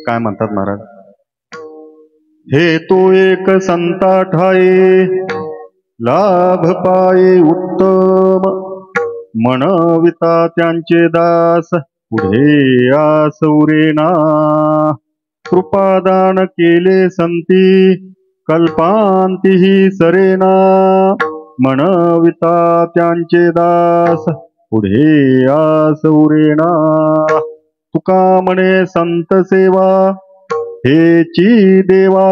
काय म्हणतात महाराज? हे तो एक संता ठाई लाभ पाये उत्तम, म्हणविता त्यांचे दास पुढे आस उरेना. कृपादान केले संती कल्पांतीही सरेना, म्हणविता त्यांचे दास पुढे आस उरेना. तुका म्हणे संत सेवा हेची देवा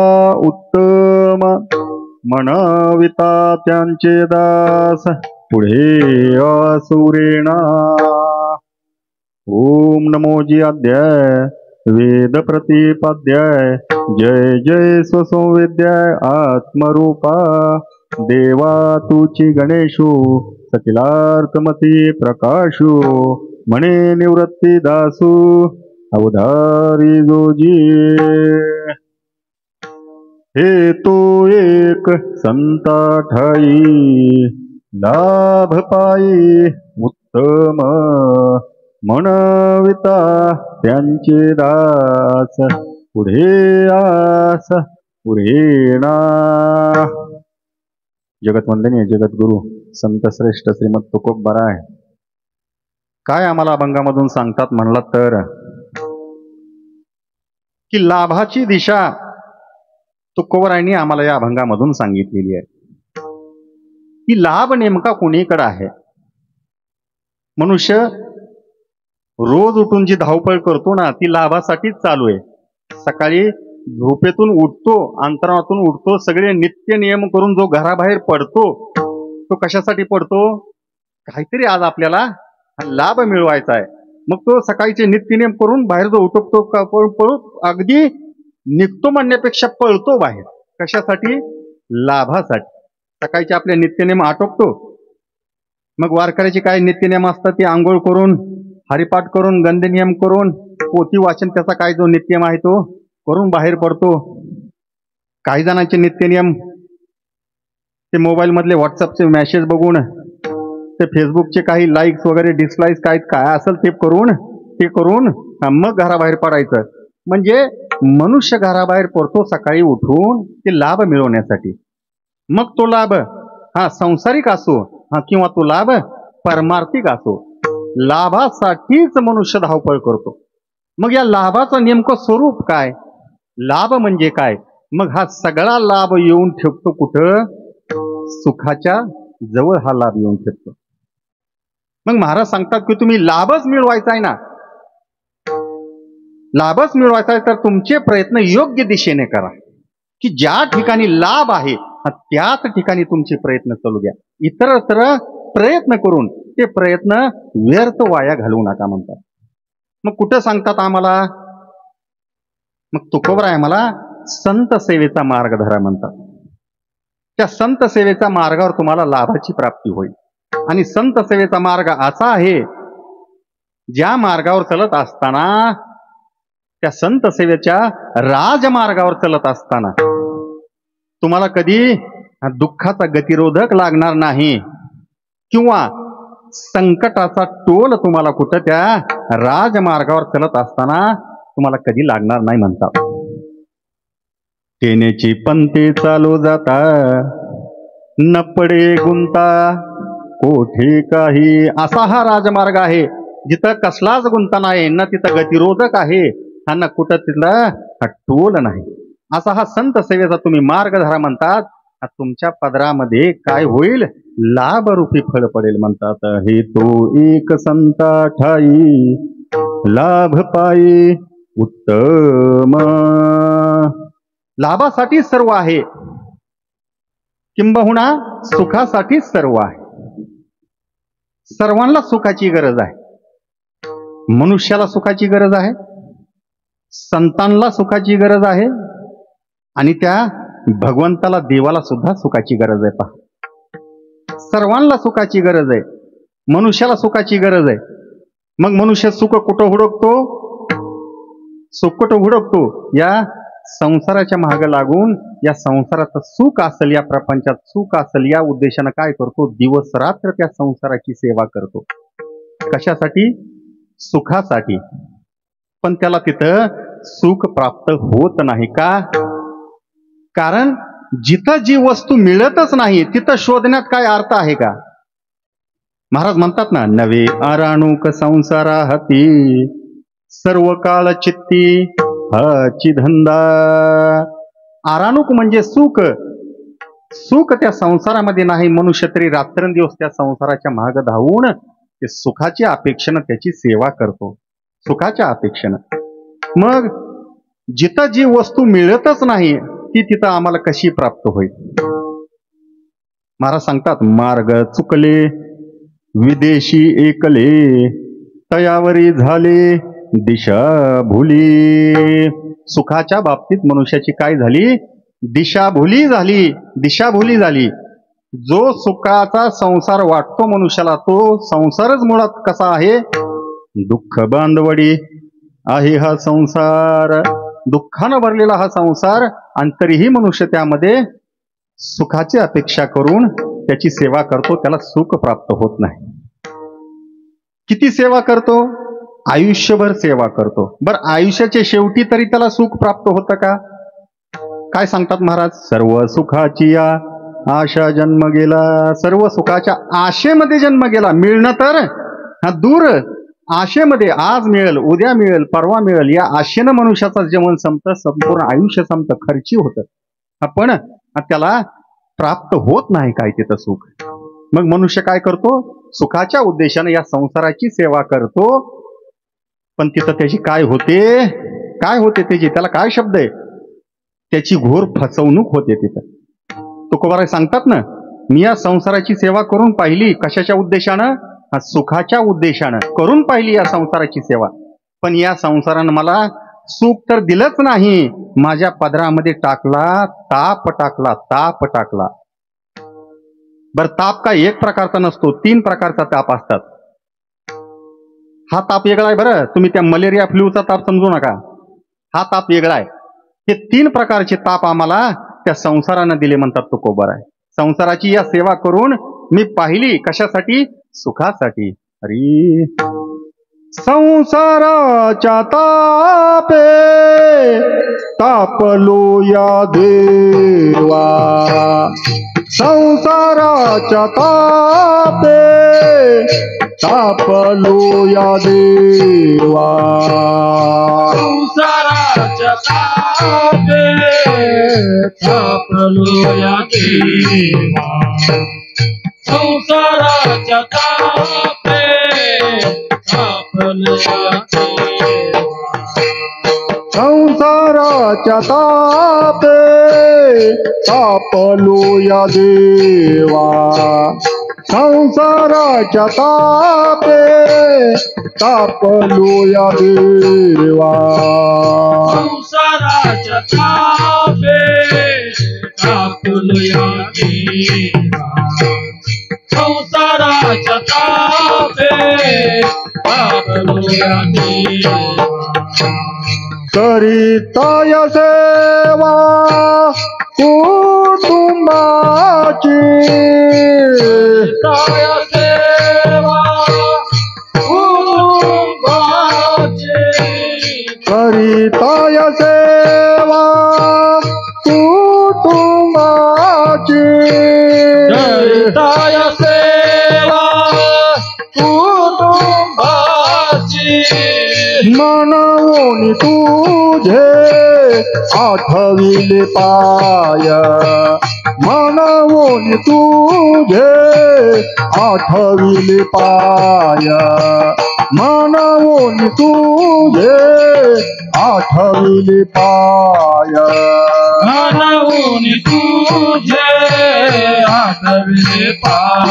उत्तम, म्हणविता त्यांचे दास पुढे आस उरेना. ओम नमोजी अध्याय वेद प्रतिपाध्याय जय जय स्वसंवेद्याय आत्मरूपा. देवा तुची गणेशो सकिलार्थमती प्रकाशो, म्हणे निवृत्ती दासू अवधारी जोजी. हे तो एक संता ठाई लाभ पायी उत्तम, म्हणविता त्यांचे दास पुढे आस उरेना. जगतवंदनीय जगद्गुरु संत श्रेष्ठ श्रीमद तुकोबाराय काय आम्हाला अभंगामधून सांगतात म्हणलात तर, की लाभाची दिशा तुकोबरायांनी आम्हाला या अभंगामधून सांगितलेली आहे. की लाभ नेमका कोणीकडे आहे? मनुष्य रोज उठून जी धावपळ करतो ना, ती लाभासाठीच चालू आहे. सकाळी झोपेतून उठतो, अंतरातून उठतो, सगळे नित्य नियम करून जो घराबाहेर पडतो, तो कशासाठी पडतो? काहीतरी आज आपल्याला लाभ मिळवायचा आहे. मग तो सकाळीचे नित्यनियम करून बाहेर जो उठतो पळू अगदी निघतो म्हणण्यापेक्षा पळतो बाहेर. कशासाठी? लाभासाठी. सकाळीचे आपले नित्यनियम आटोपतो. मग वारकऱ्याचे काय नित्यनियम असतात ते आंघोळ करून, हरिपाठ करून, गंधनियम करून, पोथी वाचन त्याचा काय जो नित्यनियम आहे तो करून बाहेर पडतो. काही जणांचे नित्यनियम ते मोबाईल मधले व्हॉट्सअपचे मेसेज बघून, ते फेसबुकचे काही लाईक्स वगैरे डिसलाईक्स काय असेल ते करून मग घराबाहेर पडायचं. म्हणजे मनुष्य घराबाहेर पडतो सकाळी उठून ते लाभ मिळवण्यासाठी. मग तो लाभ हा संसारिक असो किंवा तो लाभ परमार्थिक असो, लाभासाठीच मनुष्य धावपळ करतो. मग या लाभाचं नेमकं स्वरूप काय? लाभ म्हणजे काय? मग हा सगळा लाभ येऊन ठेवतो कुठं? सुखाच्या जवळ हा लाभ येऊन ठेवतो. मग महाराज सांगतात की तुम्ही लाभच मिळवायचा आहे ना, लाभच मिळवायचा आहे तर तुमचे प्रयत्न योग्य दिशेने करा. की ज्या ठिकाणी लाभ आहे त्याच ठिकाणी तुमचे प्रयत्न चालू द्या. इतरत्र प्रयत्न करून ते प्रयत्न व्यर्थ वाया घालवू नका म्हणतात. मग कुठं सांगतात आम्हाला? मग तुकोबराय आम्हाला संत सेवेचा मार्ग धरा म्हणतात. त्या संत सेवेच्या मार्गावर तुम्हाला लाभाची प्राप्ती होईल. आणि संत सेवेचा मार्ग असा आहे, ज्या मार्गावर चलत असताना, त्या संत सेवेच्या राजमार्गावर चलत असताना तुम्हाला कधी दुःखाचा गतिरोधक लागणार नाही किंवा संकटाचा टोल तुम्हाला कुठं त्या राजमार्गावर चलत असताना तुम्हाला कधी लागणार नाही म्हणतात. तेनेची पंथे चालू जाता न पडे गुंता कोठे काही, असा हा राजमार्ग आहे जिथं कसलाच गुंता नाही, न तिथं गतिरोधक आहे न कुठं तिथला टोल नाही. असा हा संत सेवेचा तुम्ही मार्ग धरा म्हणतात. तुमच्या पदरामध्ये काय होईल? लाभरूपी फळ पडेल म्हणतात. हे तो एक संता ठाई लाभ पायी उत्तम. लाभासाठी सर्व आहे, किंबहुना सुखासाठी सर्व आहे. सर्वांना सुखाची गरज आहे. मनुष्याला सुखाची गरज आहे, संतांना सुखाची गरज आहे आणि त्या भगवंताला देवाला सुद्धा सुखाची गरज आहे. पहा, सर्वांना सुखाची गरज आहे. मनुष्याला सुखाची गरज आहे. मग मनुष्य सुख कुठं हुडकतो? सुख कुठं हुडकतो? या संसाराच्या मागे लागून, या संसाराचं सुख असेल, या प्रपंचात सुख असेल या उद्देशानं काय करतो? दिवस रात्र त्या संसाराची सेवा करतो. कशासाठी? सुखासाठी. पण त्याला तिथं सुख प्राप्त होत नाही. का? कारण जिथं जी वस्तू मिळतच नाही तिथं शोधण्यात काय अर्थ आहे का? महाराज म्हणतात ना, नवे अराणूक संसारा हाती सर्व काळ चित्ती हाची धंदा. आराणूक म्हणजे सुख. सुख त्या संसारामध्ये नाही. मनुष्य तरी रात्रंदिवस त्या संसाराच्या माग धावून ते सुखाची अपेक्षेनं त्याची सेवा करतो, सुखाच्या अपेक्षेनं. मग जिथं जी वस्तू मिळतच नाही ती तिथं आम्हाला कशी प्राप्त होईल? महाराज सांगतात, मार्ग चुकले विदेशी एकले तयावरी झाले दिशा भुली. सुखाच्या बाबतीत मनुष्याची काय झाली? दिशाभुली झाली. दिशाभुली झाली. जो सुखाचा संसार वाटतो मनुष्याला तो संसारच मुळात कसा आहे? दुःख बांधवडी आहे हा संसार. दुःखानं भरलेला हा संसार. आणि तरीही मनुष्य त्यामध्ये सुखाची अपेक्षा करून त्याची सेवा करतो, त्याला सुख प्राप्त होत नाही. किती सेवा करतो? आयुष्यभर सेवा करतो. बरं, आयुष्याच्या शेवटी तरी त्याला सुख प्राप्त होतं का? काय सांगतात महाराज? सर्व सुखाची आशा जन्म गेला. सर्व सुखाच्या आशेमध्ये जन्म गेला. मिळणं तर हा दूर, आशेमध्ये आज मिळेल, उद्या मिळेल, परवा मिळेल या आशेनं मनुष्याचं जीवन संपतं, संपूर्ण आयुष्य संपतं, खर्ची होतं. पण त्याला प्राप्त होत नाही काय तिथं सुख. मग मनुष्य काय करतो? सुखाच्या उद्देशाने या संसाराची सेवा करतो. पण तिथं त्याची काय होते? काय होते त्याची? त्याला काय शब्द आहे? त्याची घोर फसवणूक होते तिथं. तुकोबाराय सांगतात ना, मी या संसाराची सेवा करून पाहिली. कशाच्या उद्देशानं? सुखाच्या उद्देशानं करून पाहिली या संसाराची सेवा. पण या संसारानं मला सुख तर दिलंच नाही, माझ्या पदरामध्ये टाकला ताप टाकला, ताप टाकला. बर, ताप काय एक प्रकारचा नसतो, 3 प्रकारचा ताप असतात. हा ताप वेगळा आहे बरं. तुम्ही त्या मलेरिया फ्लूचा ताप समजू नका. हा ताप वेगळा आहे. हे 3 प्रकारचे ताप आम्हाला त्या संसारानं दिले म्हणतात तुकोबाराय. संसाराची या सेवा करून मी पाहिली. कशासाठी? सुखासाठी. अरे संसाराच्या तापे तापलो या देवा. संसाराच्या तापे तापलो या देवा. संसाराच्या तापे तापलो या देवा. संसाराच्या तापे तापलो या देवा. संसाराच्या तापे तापलो या देवा. संसाराच्या तापे तापलो या देवा. संसाराच्या तापे तापलो या देवा. संसाराच्या तापे तापलो या देवा. करीताय सेवा कुटुंबाची. करीताय सेवा कुटुंबाची. करीताय सेवा कुटुंबाची. करीताय सेवा कुटुंबाची. मनवून तुझे आठविले पाय. मनवून तुझे आठविले पाय. मनवून तुझे आठविले पाय. मनवून तुझे आठविले पाय.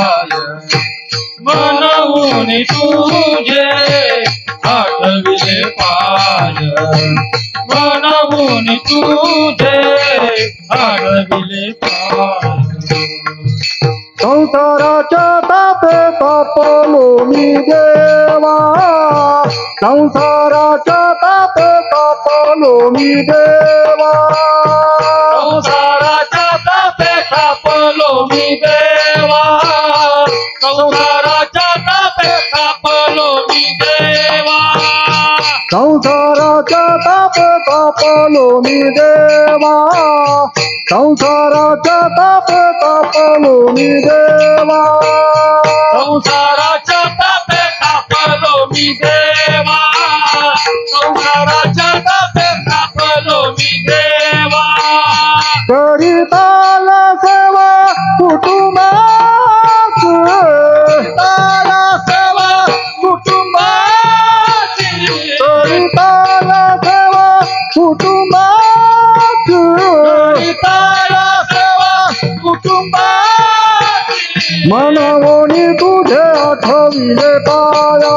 मनवून तुझे आठविले पाय. मनवून तुझे आठविले पाय. संसाराच्या तापे तापलो मी देवा. संसाराच्या तापे तापलो मी देवा. संसाराच्या तापे तापलो मी देवा. संसाराच्या तापे तापलो मी देवा. संसाराच्या तापे तापलो मी देवा संसाराच्या तापे तापलो मी देवा संसाराच्या तापे तापलो मी देवा संसाराच्या तापे तापलो मी देवा करीताला सेवा कुटुंबाची ताला सेवा कुटुंबाची करीताला सेवा कुटुंबाची ताला सेवा कुटुंबाची मनवोनी तुझे आठविले पाया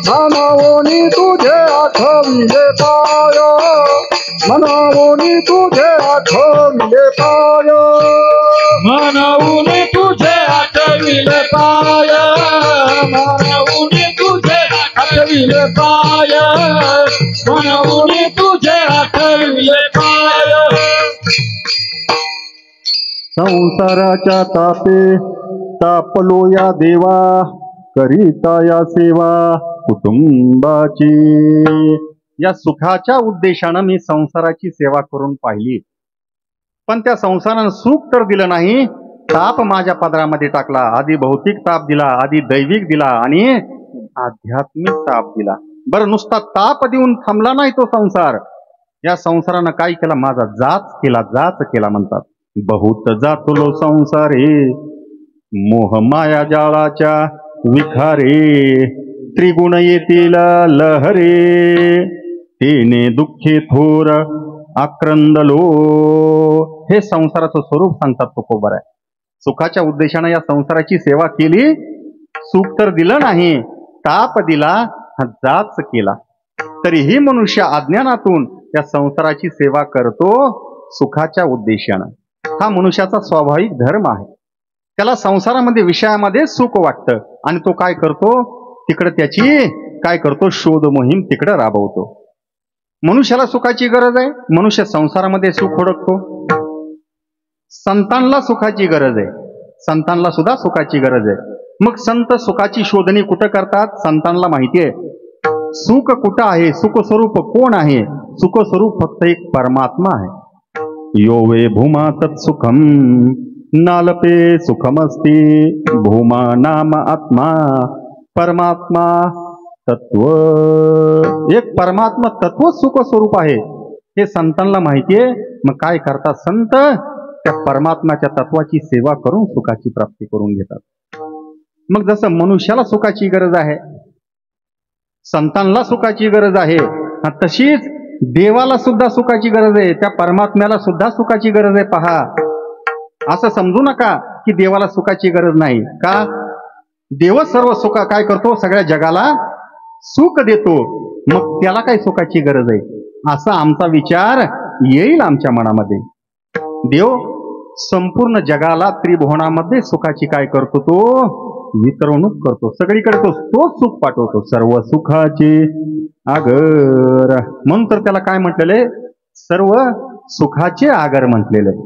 मनवोनी तुझे आठविले पाया मनवोनी तुझे आठविले पाया म्हणून तुझे आठविले पाय म्हणून तुझे आठविले पाय म्हणून तुझे आठविले पाय संसाराच्या तापे तापलो या देवा करिता या सेवा कुटुंबाची. या सुखाच्या उद्देशानं मी संसाराची सेवा करून पाहिली, पण त्या संसारानं सुख तर दिलं नाही, ताप माझ्या पदरामध्ये टाकला. आधी भौतिक ताप दिला, आधी दैविक दिला आणि आध्यात्मिक ताप दिला. बरं, नुसता ताप देऊन थांबला नाही तो संसार. या संसारानं काय केला? माझा जाच केला म्हणतात. बहुत जातलो संसारे मोह माया जाळाच्या विखारे त्रिगुण येतील लहरे तेने दुःखे थोर आक्रंदलो. हे संसाराचं स्वरूप सांगतात तुकोबर आहे. सुखाच्या उद्देशानं या संसाराची सेवा केली, सुख तर दिलं नाही, ताप दिला, जाच केला. तरीही मनुष्य अज्ञानातून या संसाराची सेवा करतो सुखाच्या उद्देशानं. हा मनुष्याचा स्वाभाविक धर्म आहे. त्याला संसारामध्ये विषयामध्ये सुख वाटतं आणि तो काय करतो? तिकडे त्याची काय करतो? शोध मोहीम तिकडे राबवतो. मनुष्याला सुखाची गरज आहे, मनुष्य संसारामध्ये सुख ओळखतो. संतांना सुखाची गरज आहे, संतांना सुद्धा सुखाची गरज आहे. मग संत सुखाची शोधणी कुठं करतात? संतांना माहिती आहे सुख कुठं आहे, सुख स्वरूप कोण आहे. सुख स्वरूप फक्त एक परमात्मा आहे. यो वे भूमा तत्सुखम नालपे सुखमस्ती भूमा नाम आत्मा परमात्मा तत्व. एक परमात्मा तत्व सुख स्वरूप आहे, हे संतांना माहिती आहे. मग काय करतात संत? त्या परमात्माच्या तत्वाची सेवा करून सुखाची प्राप्ती करून घेतात. मग जसं मनुष्याला सुखाची गरज आहे, संतांना सुखाची गरज आहे, तशीच देवाला सुद्धा सुखाची गरज आहे, त्या परमात्म्याला सुद्धा सुखाची गरज आहे. पहा, असं समजू नका की देवाला सुखाची गरज नाही. का? देव सर्व सुख काय करतो? सगळ्या जगाला सुख देतो. मग त्याला काय सुखाची गरज आहे असा आमचा विचार येईल आमच्या मनामध्ये. देव संपूर्ण जगाला त्रिभुवनामध्ये सुखाची काय करतो? तो वितरवणूक करतो. सगळीकडे तो सुख पाठवतो. सर्व सुखाचे आगर म्हणून तर त्याला काय म्हटलेले? सर्व सुखाचे आगर म्हटलेले.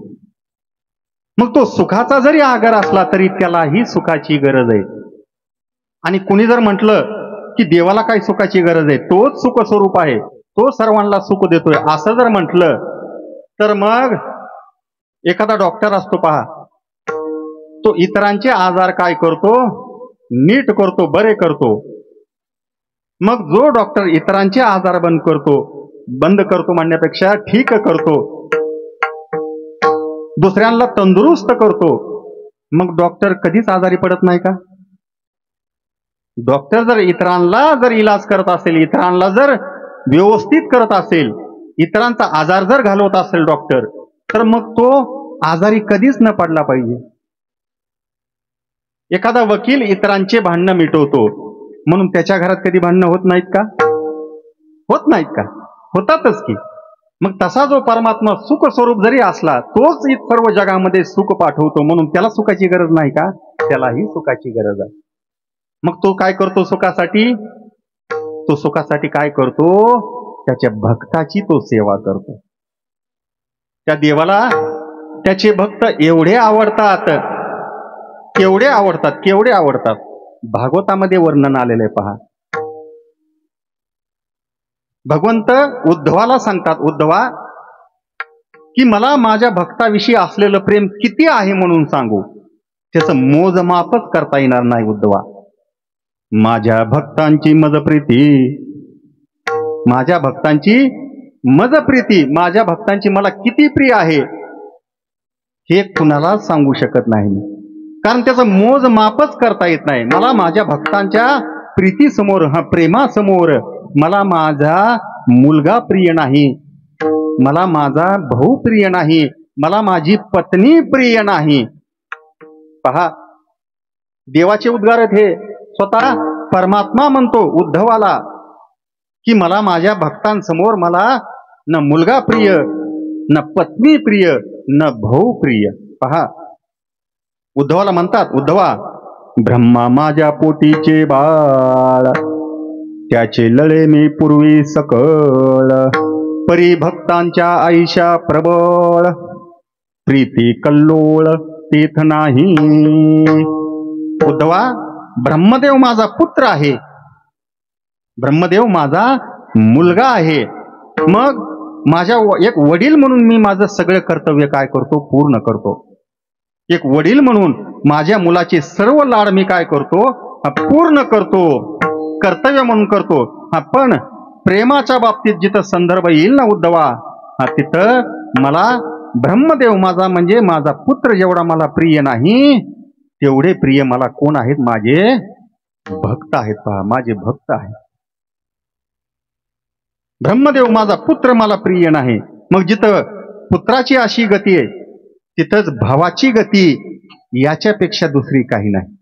मग तो सुखाचा जरी आगर असला तरी त्यालाही सुखाची गरज आहे. आणि कुणी जर म्हटलं की देवाला काय सुखाची गरज आहे, तोच सुख स्वरूप आहे, तो सर्वांना सुख देतोय, असं जर म्हटलं तर मग एखादा डॉक्टर असतो पहा, तो इतरांचे आजार काय करतो? नीट करतो, बरे करतो. मग जो डॉक्टर इतरांचे आजार बंद करतो म्हणण्यापेक्षा ठीक करतो, दुसऱ्यांना तंदुरुस्त करतो, मग डॉक्टर कधीच आजारी पडत नाही का? डॉक्टर जर इतरांना जर इलाज करत असेल, इतरांना जर व्यवस्थित करत असेल, इतरांचा आजार जर घालवत असेल डॉक्टर, तर मग तो आजारी कधीच न पडला पाहिजे. एखादा वकील इतरांचे भांडणं मिटवतो म्हणून त्याच्या घरात कधी भांडणं होत नाहीत का? होत नाहीत का? होतातच की. मग तसा जो परमात्मा सुख स्वरूप जरी असला, तोच सर्व जगामध्ये सुख पाठवतो म्हणून त्याला सुखाची गरज नाही का? त्यालाही सुखाची गरज आहे. मग तो काय करतो सुखासाठी? तो सुखासाठी काय करतो? त्याच्या भक्ताची तो सेवा करतो. त्या देवाला त्याचे भक्त एवढे आवडतात, केवढे आवडतात. भागवतामध्ये वर्णन आलेले पहा. भगवंत उद्धवाला सांगतात, उद्धवा की मला माझ्या भक्ताविषयी असलेलं प्रेम किती आहे म्हणून सांगू, त्याचं मोजमापच करता येणार नाही उद्धवा. माझ्या भक्तांची मजप्रीती, माझ्या भक्तांची मजप्रीती, माझ्या भक्तांची मला किती प्रिय आहे हे कुणाला सांगू शकत नाही, कारण त्याचं मोजमापच करता येत नाही. मला माझ्या भक्तांच्या प्रीतीसमोर, हा प्रेमासमोर मला माझा मुलगा प्रिय नाही, मला माझा भाऊ प्रिय नाही, मला माझी पत्नी प्रिय नाही. पहा, देवाचे उद्गार आहेत हे. स्वतः परमात्मा म्हणतो उद्धवाला की मला माझ्या भक्तांसमोर मला न मुलगा प्रिय, न पत्नी प्रिय, न भाऊ प्रिय. पहा, उद्धवाला म्हणतात, उद्धवा ब्रह्मा माझ्या पोटीचे बाळ, त्याचे लळे मी पूर्वी सकळ, परी भक्तांच्या आईशा प्रबळ, प्रीती कल्लोळ तीथ नाही. उद्धवा, ब्रह्मदेव माझा पुत्र आहे, ब्रह्मदेव माझा मुलगा आहे, मग माझ्या एक वडील म्हणून मी माझं सगळं कर्तव्य काय करतो, पूर्ण करतो. एक वडील म्हणून माझ्या मुलाचे सर्व लाड मी काय करतो, पूर्ण करतो, कर्तव्य म्हणून करतो. पण प्रेमाच्या बाबतीत जिथं संदर्भ येईल ना उद्धवा, तिथं मला ब्रह्मदेव माझा म्हणजे माझा पुत्र जेवढा मला प्रिय नाही, तेवढे प्रिय मला कोण आहेत, माझे भक्त आहेत. पहा, माझे भक्त आहेत. ब्रह्मदेव माझा पुत्र मला प्रिय नाही, मग जिथं पुत्राची अशी गती आहे तिथंच भावाची गती याच्यापेक्षा दुसरी काही नाही.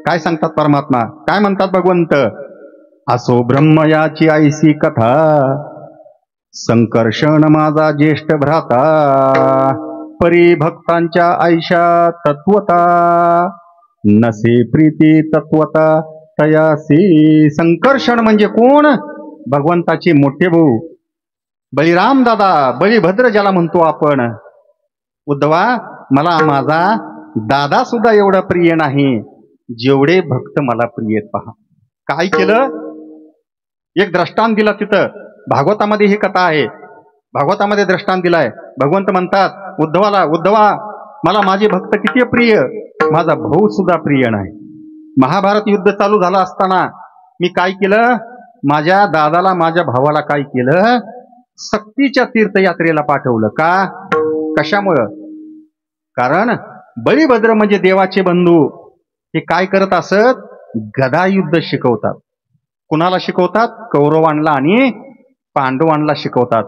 काय सांगतात परमात्मा, काय म्हणतात भगवंत, असो ब्रह्म याची ऐसी कथा, संकर्षण माझा ज्येष्ठ भ्राता, परी भक्तांच्या ऐशा तत्वता, नसे प्रीती तत्वता तयासी. संकर्षण म्हणजे कोण, भगवंताचे मोठे भाऊ बळीराम दादा, बळीभद्र ज्याला म्हणतो आपण. उद्धवा, मला माझा दादा सुद्धा एवढा प्रिय नाही जेवढे भक्त मला प्रिय आहेत. पहा, काय केलं, एक दृष्टांत दिला. तिथं भागवतामध्ये ही कथा आहे, भागवतामध्ये दृष्टांत दिलाय. भगवंत म्हणतात उद्धवाला, उद्धवा मला माझे भक्त किती प्रिय, माझा भाऊ सुद्धा प्रिय नाही. महाभारत युद्ध चालू झालं असताना मी काय केलं, माझ्या दादाला, माझ्या भावाला काय केलं, सक्तीच्या तीर्थयात्रेला पाठवलं. का, कशामुळं, कारण बळीभद्र म्हणजे देवाचे बंधू, हे काय करत असत, गदा युद्ध शिकवतात. कुणाला शिकवतात, कौरवांना आणि पांडवांना शिकवतात.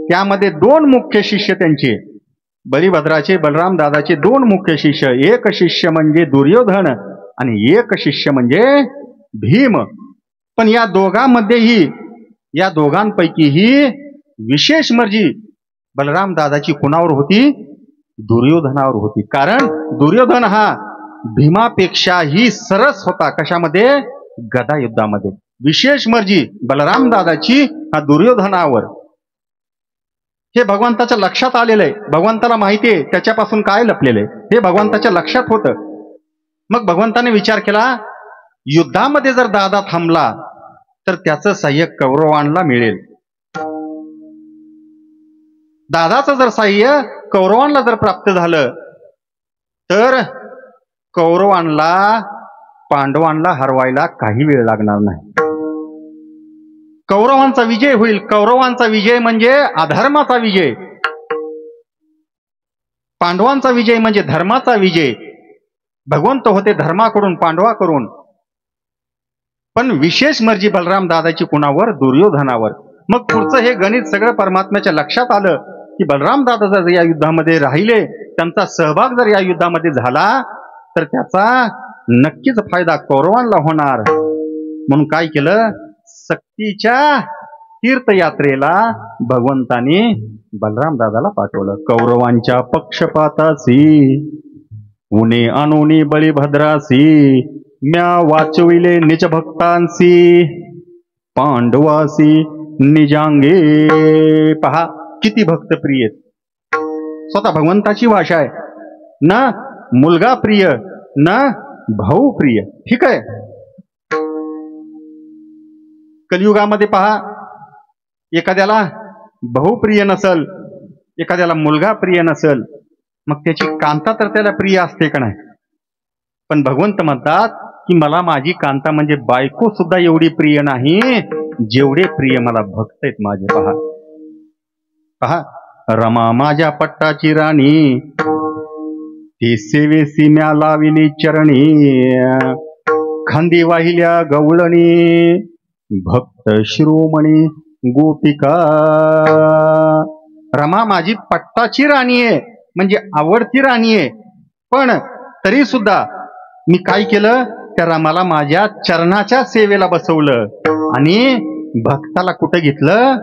त्यामध्ये दोन मुख्य शिष्य त्यांचे, बळीभद्राचे, बलराम दादाचे दोन मुख्य शिष्य, एक शिष्य म्हणजे दुर्योधन आणि एक शिष्य म्हणजे भीम. पण या दोघांमध्येही, या दोघांपैकीही विशेष मर्जी बलराम दादाची कुणावर होती, दुर्योधनावर होती. कारण दुर्योधन हा भीमापेक्षाही सरस होता. कशामध्ये, गदा युद्धामध्ये. विशेष मर्जी बलराम दादाची हा दुर्योधनावर. हे भगवंताच्या लक्षात आलेलं आहे. भगवंताला माहिती आहे त्याच्यापासून काय लपलेलं आहे, हे भगवंताच्या लक्षात होतं. मग भगवंताने विचार केला, युद्धामध्ये जर दादा थांबला तर त्याचं साह्य कौरवांना मिळेल. दादाचं जर साह्य कौरवांना जर प्राप्त झालं तर कौरवांना पांडवांना हरवायला काही वेळ लागणार नाही. कौरवांचा विजय होईल. कौरवांचा विजय म्हणजे अधर्माचा विजय, पांडवांचा विजय म्हणजे धर्माचा विजय. भगवंत होते धर्माकडून, पांडवाकडून. पण विशेष मर्जी बलराम दादाची कुणावर, दुर्योधनावर. मग पुढचं हे गणित सगळं परमात्म्याच्या लक्षात आलं की बलराम दादा जर या युद्धामध्ये राहिले, त्यांचा सहभाग जर या युद्धामध्ये झाला तर त्याचा नक्कीच फायदा कौरवांना होणार. म्हणून काय केलं, सक्तीच्या तीर्थयात्रेला भगवंताने बलराम दादाला पाठवलं. कौरवांच्या पक्षपातासी उणे अनुनी बळीभद्रासी, म्या वाचविले निज भक्तांसी, पांडवासी निजांगे. पहा किती भक्त प्रिय आहेत. स्वतः भगवंताची भाषा आहे ना, मुलगा प्रिय ना भाऊ प्रिय. ठीक आहे, कलियुगामध्ये पहा एखाद्याला भाऊ प्रिय नसल, एखाद्याला मुलगा प्रिय नसल, मग त्याची कांता तर त्याला प्रिय असते का नाही? पण भगवंत म्हणतात की मला माझी कांता म्हणजे बायको सुद्धा एवढी प्रिय नाही जेवढे प्रिय मला भक्त आहेत माझे. पहा पहा, रमा माझ्या पट्टाची राणी, ती सेवेसी म्या लाविली चरणी, खांदी वाहिल्या गवळणी, भक्त शिरोमणी गोपिका. रमा माझी पट्टाची राणी आहे, म्हणजे आवडती राणी आहे, पण तरी सुद्धा मी काय केलं, त्या रमाला माझ्या चरणाच्या सेवेला बसवलं आणि भक्ताला कुठं घेतलं?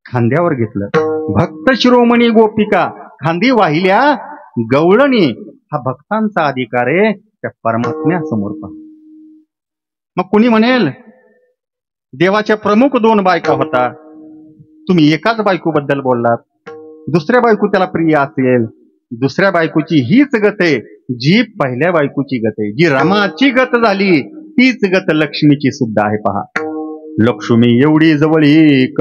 खांद्यावर घेतलं. भक्त शिरोमणी गोपिका, खांदी वाहिल्या गवळणी, हा भक्तांचा अधिकार आहे त्या परमात्म्यासमोर. मग कुणी म्हणेल देवाच्या प्रमुख 2 बायका होता, तुम्ही एकाच बायकोबद्दल बोललात, दुसऱ्या बायको त्याला प्रिय असेल. दुसऱ्या बायकोची हीच गत आहे जी पहिल्या बायकोची गत आहे. जी रमाची गत झाली तीच गत लक्ष्मीची सुद्धा आहे. पहा, लक्ष्मी एवढी जवळीक,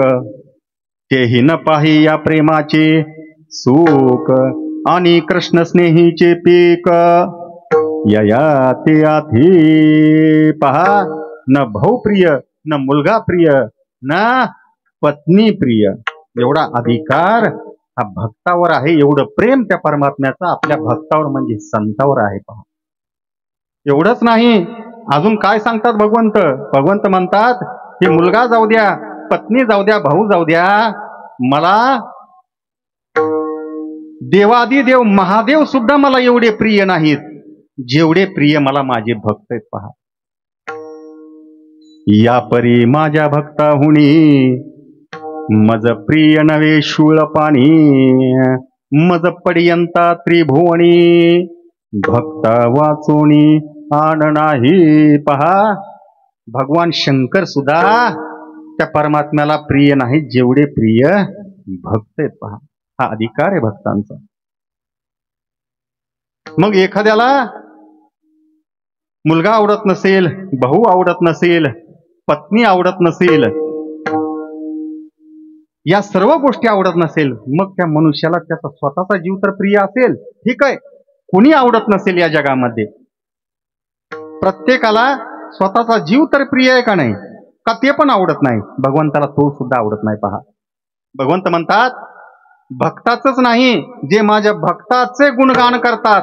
तेही न पाही या प्रेमाचे सुख, आणि कृष्ण स्नेहीचे पीक, यया ते आधी. पहा, न भाऊ प्रिय, न मुलगा प्रिय, न पत्नी प्रिय, एवढा अधिकार हा भक्तावर आहे. एवढं प्रेम त्या परमात्म्याचं आपल्या भक्तावर म्हणजे संतावर आहे. पहा, एवढंच नाही, अजून काय सांगतात भगवंत? भगवंत म्हणतात हे मुलगा जाऊ द्या, पत्नी जाऊ द्या, भाऊ जाऊ द्या, मला देवादिदेव महादेव सुद्धा मला एवढे प्रिय नाहीत जेवढे प्रिय मला माझे भक्त आहेत. पहा, या परी माझ्या भक्ताहुनी, मज प्रिय नवे शूळ पाणी, मज पडियंता त्रिभुवनी, भक्ता वाचोनी आण नाही. पहा, भगवान शंकर सुद्धा त्या परमात्म्याला प्रिय नाही जेवढे प्रिय भक्त आहेत. पहा, हा अधिकार आहे भक्तांचा. मग एखाद्याला मुलगा आवडत नसेल, भाऊ आवडत नसेल, पत्नी आवडत नसेल, या सर्व गोष्टी आवडत नसेल, मग त्या मनुष्याला त्याचा स्वतःचा जीव तर प्रिय असेल, ठीक आहे, कुणी आवडत नसेल या जगामध्ये, प्रत्येकाला स्वतःचा जीव तर प्रिय आहे का नाही? का ते पण आवडत नाही? भगवंताला तो सुद्धा आवडत नाही. पहा, भगवंत म्हणतात भक्ताचंच नाही, जे माझ्या भक्ताचे गुणगान करतात,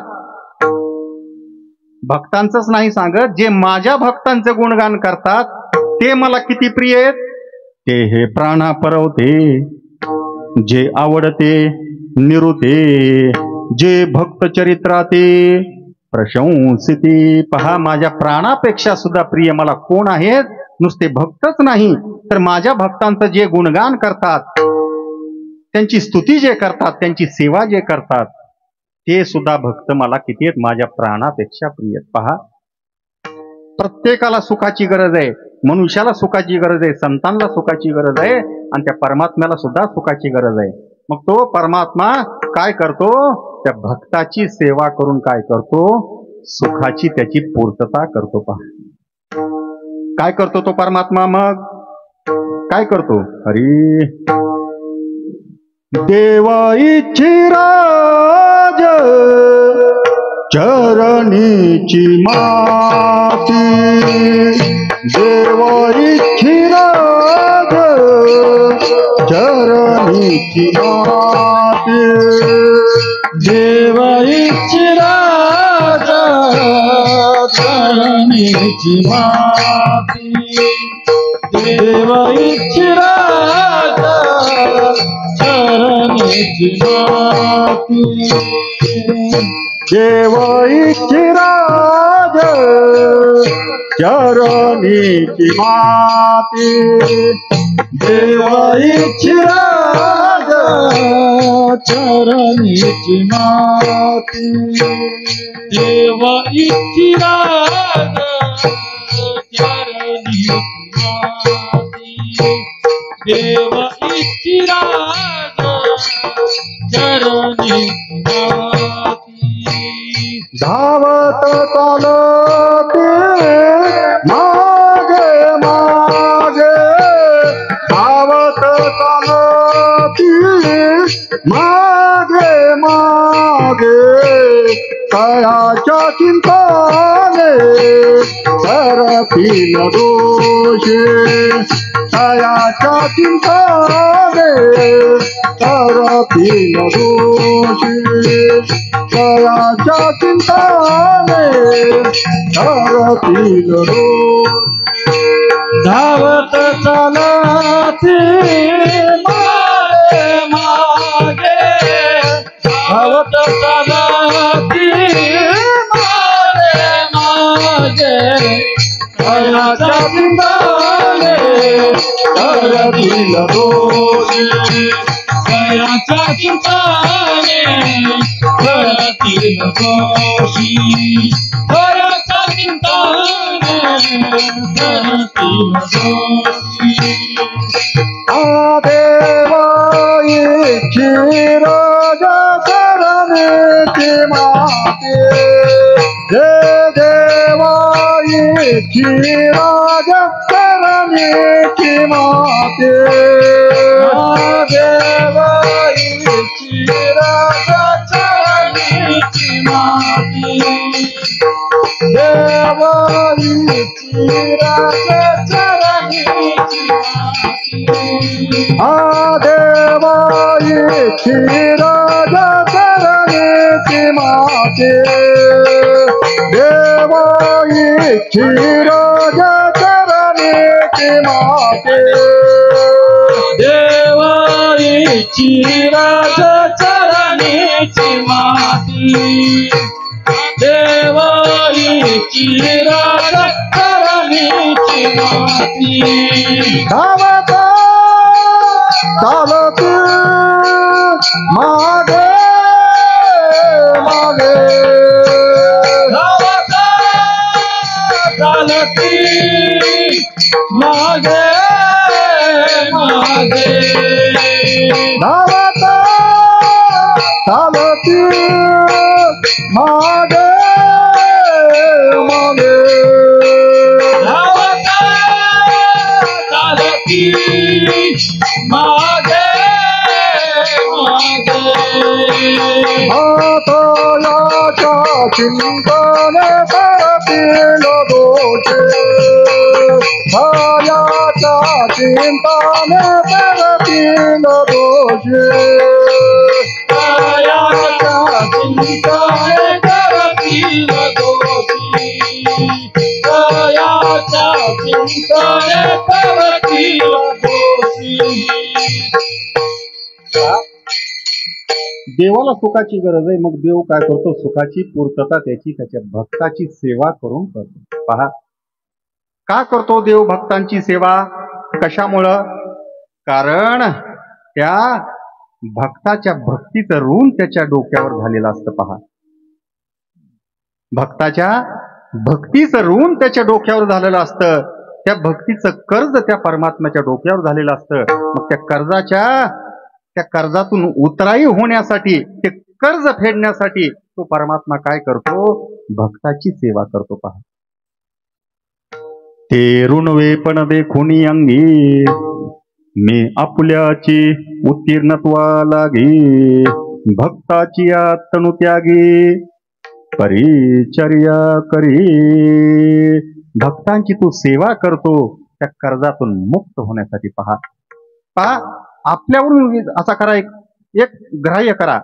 भक्तांचंच नाही सांगत, जे माझ्या भक्तांचे गुणगान करतात ते मला किती प्रिय आहेत. ते हे प्राणा परवते, जे आवडते निरुते, जे भक्त चरित्राते प्रशंसिते. पहा, माझ्या प्राणापेक्षा सुद्धा प्रिय मला कोण आहेत? नुसते भक्तच नाही, तर माझ्या भक्तांचं जे गुणगान करतात, त्यांची स्तुती जे करतात, त्यांची सेवा जे करतात, ते सुद्धा भक्त मला किती आहेत? माझ्या प्राणापेक्षा प्रिय आहेत. पहा, प्रत्येकाला सुखाची गरज आहे, मनुष्याला सुखाची गरज आहे, संतांना सुखाची गरज आहे, आणि त्या परमात्म्याला सुद्धा सुखाची गरज आहे. मग तो परमात्मा काय करतो? त्या भक्ताची सेवा करून काय करतो? सुखाची त्याची पूर्तता करतो. पहा, काय करतो तो परमात्मा? मग काय करतो? हरी देवा इच्छिराज चरणीची माती, देवा इच्छिराज चरणीची माती, देवा इच्छिराज चरणीची माती, देवा इच्छिराज चरणीची माती, देवा इच्छिराज चरणीची माती, देवा इच्छिराज चरणीची माती, देवा इच्छिराज चरणीची माती, देवा इच्छिराज चरणीची माती. धावत चालते मागे मागे, धावत चालते तयाच्या चिंताने करतील दोषी तयाच्या चिंताने करतील दोषी तयाच्या चिंताने करतील दोषी धावत चालती मागे मागे धावत चालती मागे मागे तयाच्या चिंताने करतील दोषी तयाच्या चिंताने करतील दोषी तयाच्या चिंताने करतील दोषी देवाई राजा करण्याची माते हे देवाई राजा करण्याची माते देवाई राजा चरणी माती देवाई राजा चरणी देवाई राजा करण्याची माते देवाई राजा करण्याची माते देवाईची राजा चरणी माती देवाईची राजा चरणी माती धावता चालती मागे मागे धावता चालती मागे मागे धावता चालती मागे मागे धावता चालती मागे मागे हातायाच्या चिंतने करतील दोषे हायाच्या चिंतने करतील दोषे कायाच्या चिंताने करतील दोषी कायाच्या चिंताने करतील दोषी देवाला सुखाची गरज आहे, मग देव काय करतो? सुखाची पूर्तता त्याच्या भक्ताची सेवा करून करतो. पहा, का करतो देव भक्तांची सेवा? कशामुळं? कारण त्या भक्ताच्या भक्तीचं ऋण त्याच्या डोक्यावर झालेलं असतं. पहा, भक्ताच्या भक्तीचं ऋण त्याच्या डोक्यावर झालेलं असतं. त्या भक्तीचं कर्ज त्या परमात्म्याच्या डोक्यावर झालेलं असतं. मग त्या कर्जातून उतराई होण्यासाठी, ते कर्ज फेडण्यासाठी तो परमात्मा काय करतो? भक्ताची सेवा करतो. पहा, ते ऋणवे पण देखुनी अंगी मी आपुल्याची उत्तीर्णत्वा लागी भक्ताची आतनु त्यागी परिचर्या करी. भक्तांची तू सेवा करतो त्या कर्जातून मुक्त होण्यासाठी. पहा, आपल्यावरून असा करा, एक ग्राह्य करा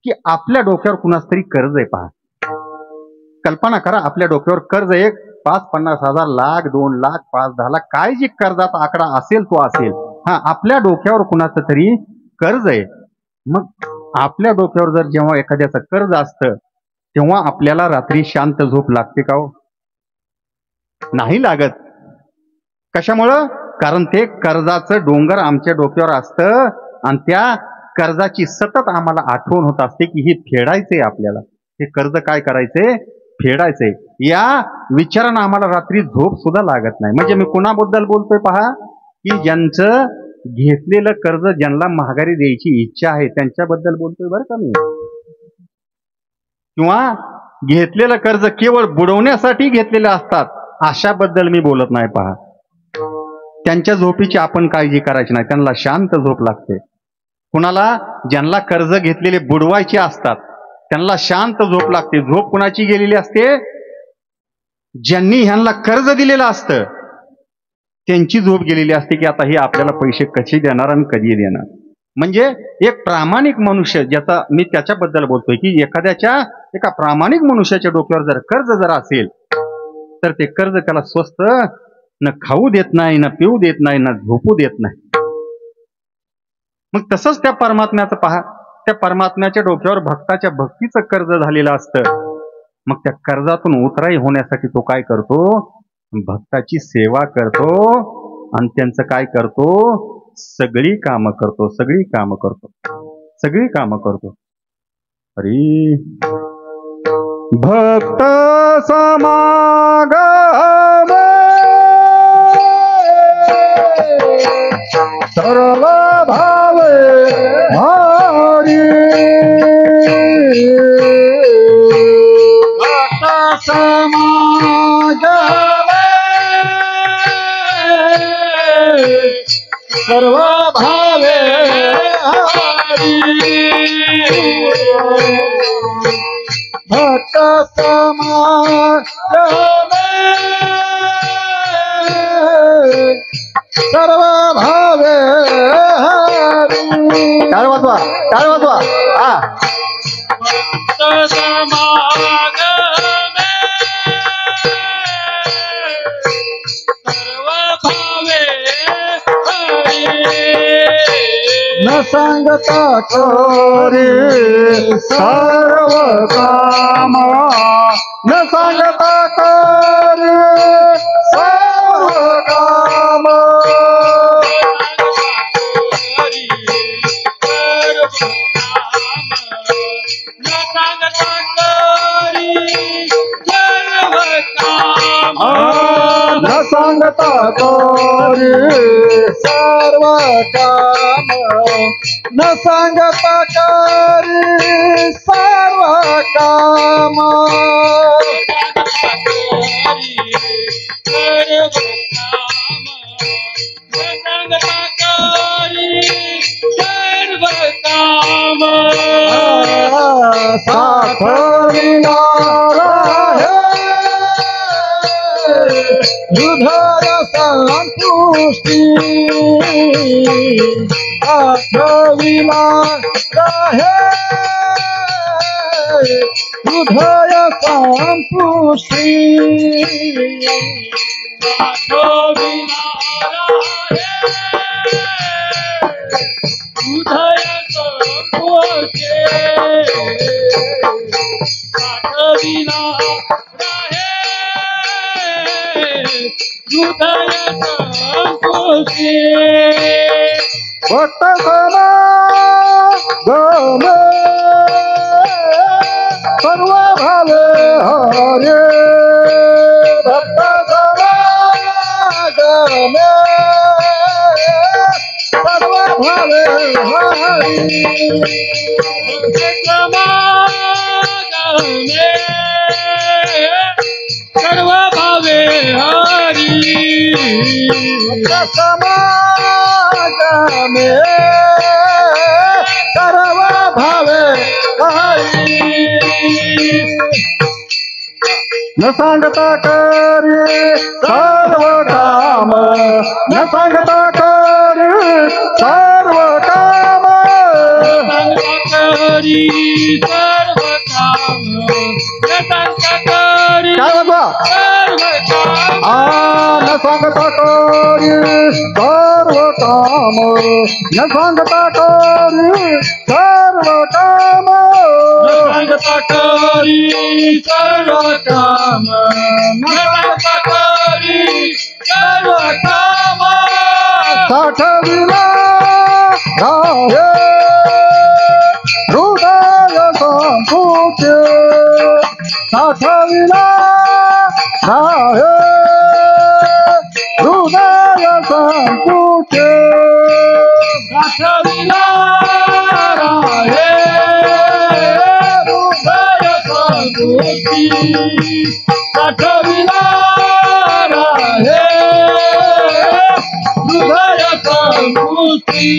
की आपल्या डोक्यावर कुणाच तरी कर्ज आहे. पहा, कल्पना करा, आपल्या डोक्यावर कर्ज आहे, 5-50,000, लाख, 2 लाख, 5-10 लाख, काय जी कर्जाचा आकडा असेल तो असेल. आपल्या डोक्यावर कुणाचं तरी कर्ज आहे. मग आपल्या डोक्यावर जर जेव्हा एखाद्याचं कर्ज असतं तेव्हा आपल्याला रात्री शांत झोप लागते का हो? नाही लागत. कशामुळं? कारण ते कर्जाचं डोंगर आमच्या डोक्यावर असतं आणि त्या कर्जाची सतत आम्हाला आठवण होत असते की हे फेडायचंय आपल्याला. हे कर्ज काय करायचंय? फेडायचंय. या विचारानं आम्हाला रात्री झोप सुद्धा लागत नाही. म्हणजे मी कुणाबद्दल बोलतोय? पहा, की ज्यांचं घेतलेलं कर्ज ज्यांना माघारी द्यायची इच्छा आहे त्यांच्याबद्दल बोलतोय बरं का मी. किंवा घेतलेलं कर्ज केवळ बुडवण्यासाठी घेतलेलं असतात अशाबद्दल मी बोलत नाही. पहा, त्यांच्या झोपीची आपण काळजी करायची नाही, त्यांना शांत झोप लागते. कुणाला? ज्यांना कर्ज घेतलेले बुडवायचे असतात त्यांना शांत झोप लागते. झोप कुणाची गेलेली असते? ज्यांनी ह्यांना कर्ज दिलेलं असतं त्यांची झोप गेलेली असते की आता हे आपल्याला पैसे कसे देणार आणि कधी देणार. म्हणजे एक प्रामाणिक मनुष्य, ज्याचा मी त्याच्याबद्दल बोलतोय की एका प्रामाणिक मनुष्याच्या डोक्यावर जर कर्ज असेल तर ते कर्ज त्याला स्वस्त न खाऊ देत नाही, न पिऊ देत नाही, न झोपू देत नाही. मग तसंच त्या परमात्म्याचं पहा, त्या परमात्म्याच्या डोक्यावर भक्ताच्या भक्तीचं कर्ज झालेलं असतं. मग त्या कर्जातून उतराई होण्यासाठी तो काय करतो? भक्ताची सेवा करतो आणि त्यांचं काय करतो? सगळी कामं करतो. अरे भक्त समागम सर्व भावे भारी, भक्त समागम सर्व भावे हरी, भक्त समागम सर्व भावे हरी. टाळ वाजवा. हा, भक्त समागम सर्व भावे न सांगता करे सर्व काम, न सांगता करे सर्व काम, न सांगता करे सर्व काम, न सांगता करे सर्व काम, साठविणार हृदय संतुष्टी, साठविणार हृदय संतुष्टी, भक्त समागम सर्व भावे हरे, भक्त समागम सर्व भावे हरि, सर्व भावे हरी, समागमे सर्व भावे हरि, न सांगता करे सर्व काम, न सांगता करे सर्व काम, हरी सर्व काम, काय बाबा न सांगता करे सर्व काम, न सांगता करे सर्व काम, सांगता करी सर्व काम, सांगता करी सर्व काम, साठविला राहे हृदय संतुष्टी, साठविला राहे हृदय संतुष्टी, साठविला राहे हृदय संतुष्टी, साठविला राहे हृदय संतुष्टी.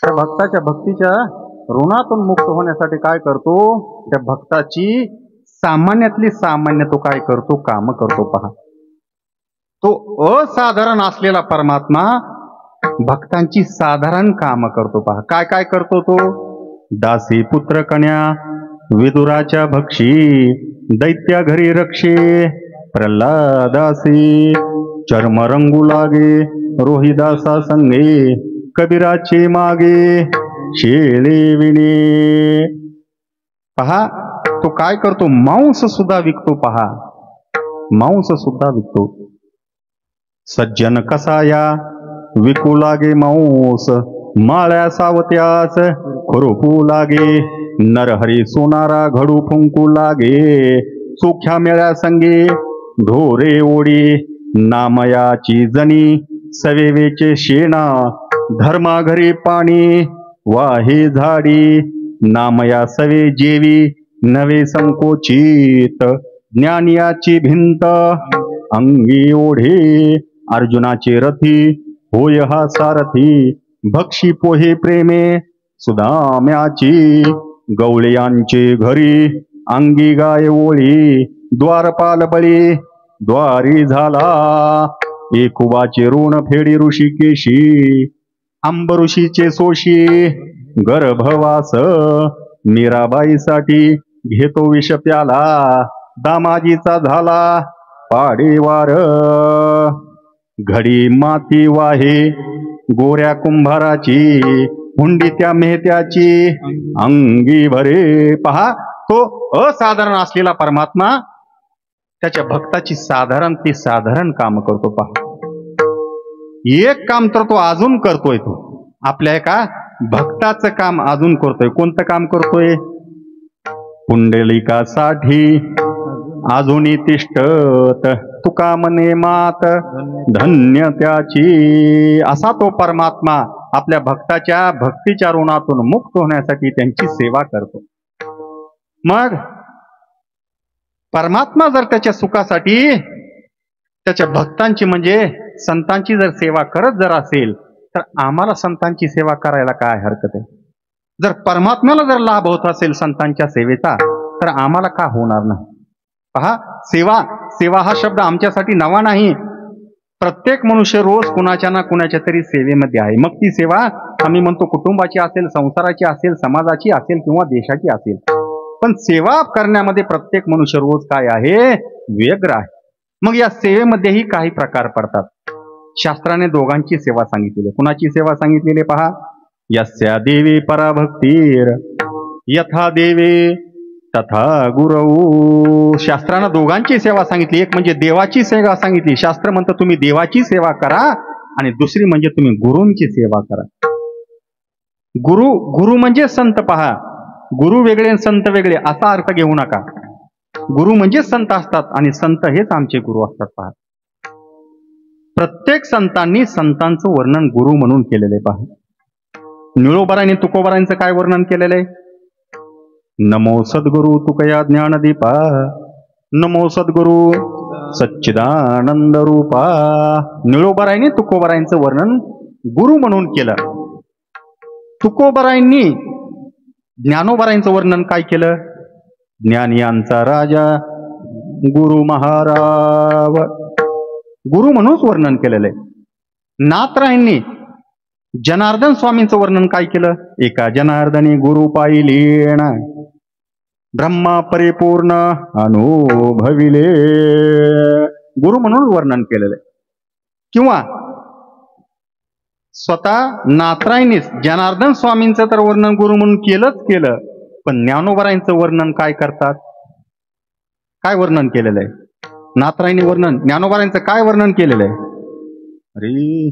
त्या भक्ताच्या भक्तीच्या ऋणातून मुक्त होण्यासाठी काय करतो, त्या भक्ताची सामान्यातली सामान्य तो काय करतो, काम करतो. पहा, तो असाधारण असलेला परमात्मा भक्तांची साधारण काम करतो. पहा काय काय करतो तो. दासी पुत्र कन्या विदुराच्या भक्षी, दैत्या घरी रक्षे प्रल्हादासी, चर्मरंगू लागे रोहिदासा संगे, कबीराचे मागे शेळे विणे. पहा तो काय करतो, मांस सुद्धा विकतो. पहा मांस सुद्धा विकतो. सज्जन कसाया विकू लागे मांस, माळ्या सावत्यास खुरपू लागे, नरहरी सोनारा घडू फुंकू लागे, चोख्या मेळ्या संगे ढोरे ओढी, नामयाची जणी सवेवेचे शेणा, धर्मा घरी पाणी वाहे झाडी, नामया सवे जेवी नवे संकोचित, ज्ञानियाची भिंत अंगी ओढे, अर्जुनाचे रथी होय हा सारथी, भक्षी पोहे प्रेमे सुदाम्याची, गवळ्यांचे घरी अंगी गाय ओळी, द्वारपाल बळी द्वारी झाला, एकुबाचे ऋण फेडी ऋषिकेशी, अंबऋषीचे सोशी गर्भवास, मीराबाईसाठी घेतो विष प्याला, दामाजीचा झाला पाडेवार, घडी माती वाहे गोऱ्या कुंभाराची, हुंडी त्या मेहत्याची अंगी भरे. पहा तो असाधारण असलेला परमात्मा त्याच्या भक्ताची साधारण ती साधारण काम करतो. पहा एक काम तर तो अजून करतोय. तो आपल्या एका भक्ताचं काम अजून करतोय. कोणतं काम करतोय. पुंडलिकासाठी अजूनही तिष्ठत, तुका मने मात धन्य त्याची. असा तो परमात्मा आपल्या भक्ताच्या भक्तीच्या ऋणातून मुक्त होण्यासाठी त्यांची सेवा करतो. मग परमात्मा जर त्याच्या सुखासाठी त्याच्या भक्तांची म्हणजे संतांची जर सेवा करत जर असेल, तर आम्हाला संतांची सेवा करायला काय हरकत आहे. जर परमात्म्याला जर लाभ होत असेल संतांच्या सेवेचा, तर आम्हाला का होणार नाही. पहा सेवा सेवा हा शब्द आमच्यासाठी नवा नाही. प्रत्येक मनुष्य रोज कुणाच्या ना कुणाच्या तरी सेवेमध्ये आहे. मग ती सेवा आम्ही म्हणतो कुटुंबाची असेल, संसाराची असेल, समाजाची असेल किंवा देशाची असेल. पण सेवा करण्यामध्ये प्रत्येक मनुष्य रोज काय आहे, व्यग्र आहे. मग या सेवेमध्येही काही प्रकार पडतात. शास्त्राने दोघांची सेवा सांगितलेली. कुणाची सेवा सांगितलेली पहा. यस्या देवी पराभक्तीर यथा देवे तथा गुरु. शास्त्रानं दोघांची सेवा सांगितली. एक म्हणजे देवाची सेवा सांगितली. शास्त्र म्हणतं तुम्ही देवाची सेवा करा, आणि दुसरी म्हणजे तुम्ही गुरूंची सेवा करा. गुरु गुरु म्हणजे संत. पहा गुरु वेगळे संत वेगळे असा अर्थ घेऊ नका. गुरु म्हणजे संत असतात आणि संत हेच आमचे गुरु असतात. पहा प्रत्येक संतांनी संतांचं वर्णन गुरु म्हणून केलेलं आहे. पहा निळोबारांनी तुकोबारांचं काय वर्णन केलेलं आहे. नमो सद्गुरु तुकया ज्ञानदीपा, नमो सद्गुरु सच्चिदानंद रूपा. निळोबारांनी तुकोबारांचं वर्णन गुरु म्हणून केलं. तुकोबारांनी ज्ञानोबारांचं वर्णन काय केलं. ज्ञानियांचा राजा गुरु महाराव, गुरु म्हणून वर्णन केलेलं आहे. नाथरायांनी जनार्दन स्वामींचं वर्णन काय केलं. एका जनार्दनी गुरु पाहिलीण, ब्रह्मा परिपूर्ण अनुभविले. गुरु म्हणून वर्णन केलेलं आहे. किंवा स्वतः नाथरायांनीच जनार्दन स्वामींचं तर वर्णन गुरु म्हणून केलं. पण ज्ञानोबारांचं वर्णन काय करतात. काय वर्णन केलेलं आहे. नाथरायांनी वर्णन, ज्ञानोबारांचं काय वर्णन केलेलं आहे. अरे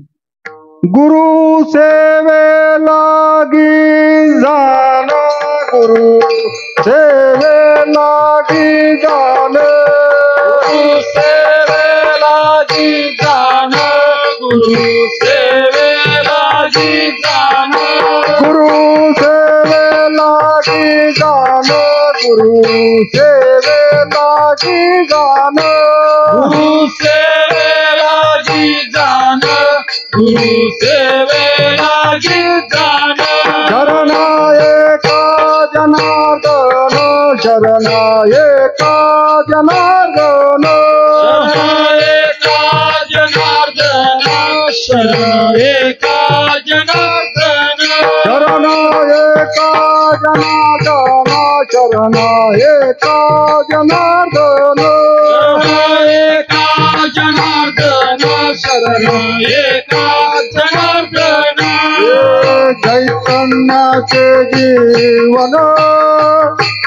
गुरु सेवे लागी जान, गुरु सेवे लागी जान, गुरु सेवे लागी जान, गुरु सेवे लागी जान, गुरु सेवे लागी जान, गुरु सेवे लागी जान, गुरु सेवे लागी जान, गुरु सेवे लागी जान, शरण एका जनार्दन शरण एका जनार्दन शरण एका जनार्दन शरण एका जनार्दन एका जनार्दन शरण एका जनार्दन चैतन्याचे जीवन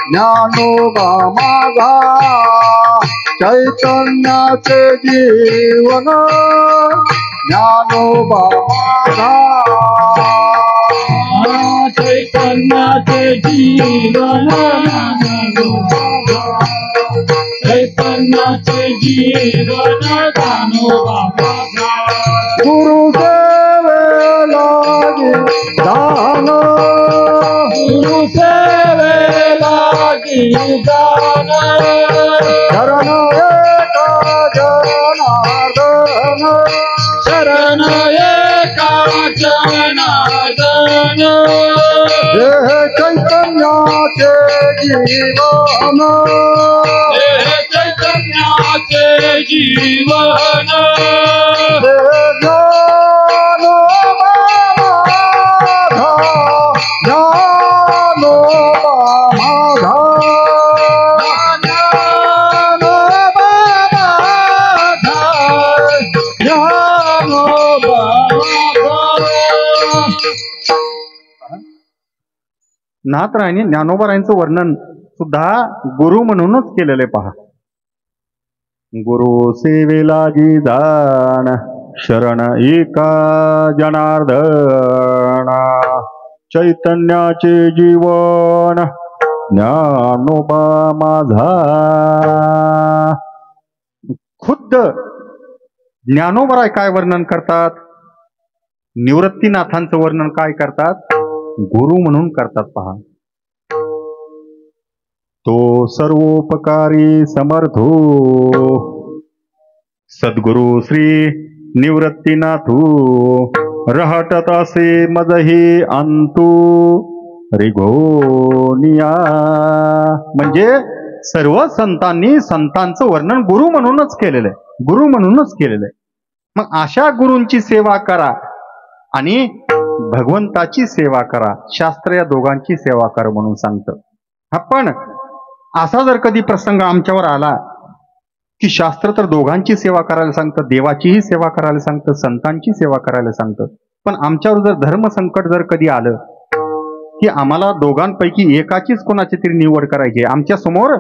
ज्ञानोबा माझा चैतन्याचे जीवन ज्ञानोबा माझा चैतन्याचे जीवन चैतन्याचे जीवन ज्ञानोबा माझा गुरु सेवेला दान गुरु सेवेला दान शरण एका जनार्दन शरण एका जनार्दन हे चैतन्याचे जीवन चैतन्याचे जीवन हे ज्ञानोबा माझा ज्ञानोबा माझा ज्ञानोबा माझा ज्ञानोबा माझा नाथरायांनी ज्ञानोबारायांचं वर्णन सुद्धा गुरु म्हणूनच केलेलं आहे पहा. गुरु सेवेला दान शरण एका जनार्दना चैतन्याचे जीवन ज्ञानोबा माझा. खुद्द ज्ञानोबराय काय वर्णन करतात, निवृत्तीनाथांचं वर्णन काय करतात, गुरु म्हणून करतात पहा. तो सर्वोपकारी समर्थो सद्गुरु श्री निवृत्तीनाथू रहटत असे मजही अंतू रिघोनिया. म्हणजे सर्व संतांनी संतांचं वर्णन गुरु म्हणूनच केलेलं आहे, गुरु म्हणूनच केलेलं आहे. मग अशा गुरूंची सेवा करा आणि भगवंताची सेवा करा. शास्त्र या दोघांची सेवा करा म्हणून सांगतं. पण असा जर कधी प्रसंग आमच्यावर आला की शास्त्र तर दोघांची सेवा करायला सांगतं, देवाचीही सेवा करायला सांगतं, संतांची सेवा करायला सांगतं, पण आमच्यावर जर धर्मसंकट जर कधी आलं की आम्हाला दोघांपैकी एकाचीच कोणाची तरी निवड करायची, आमच्या समोर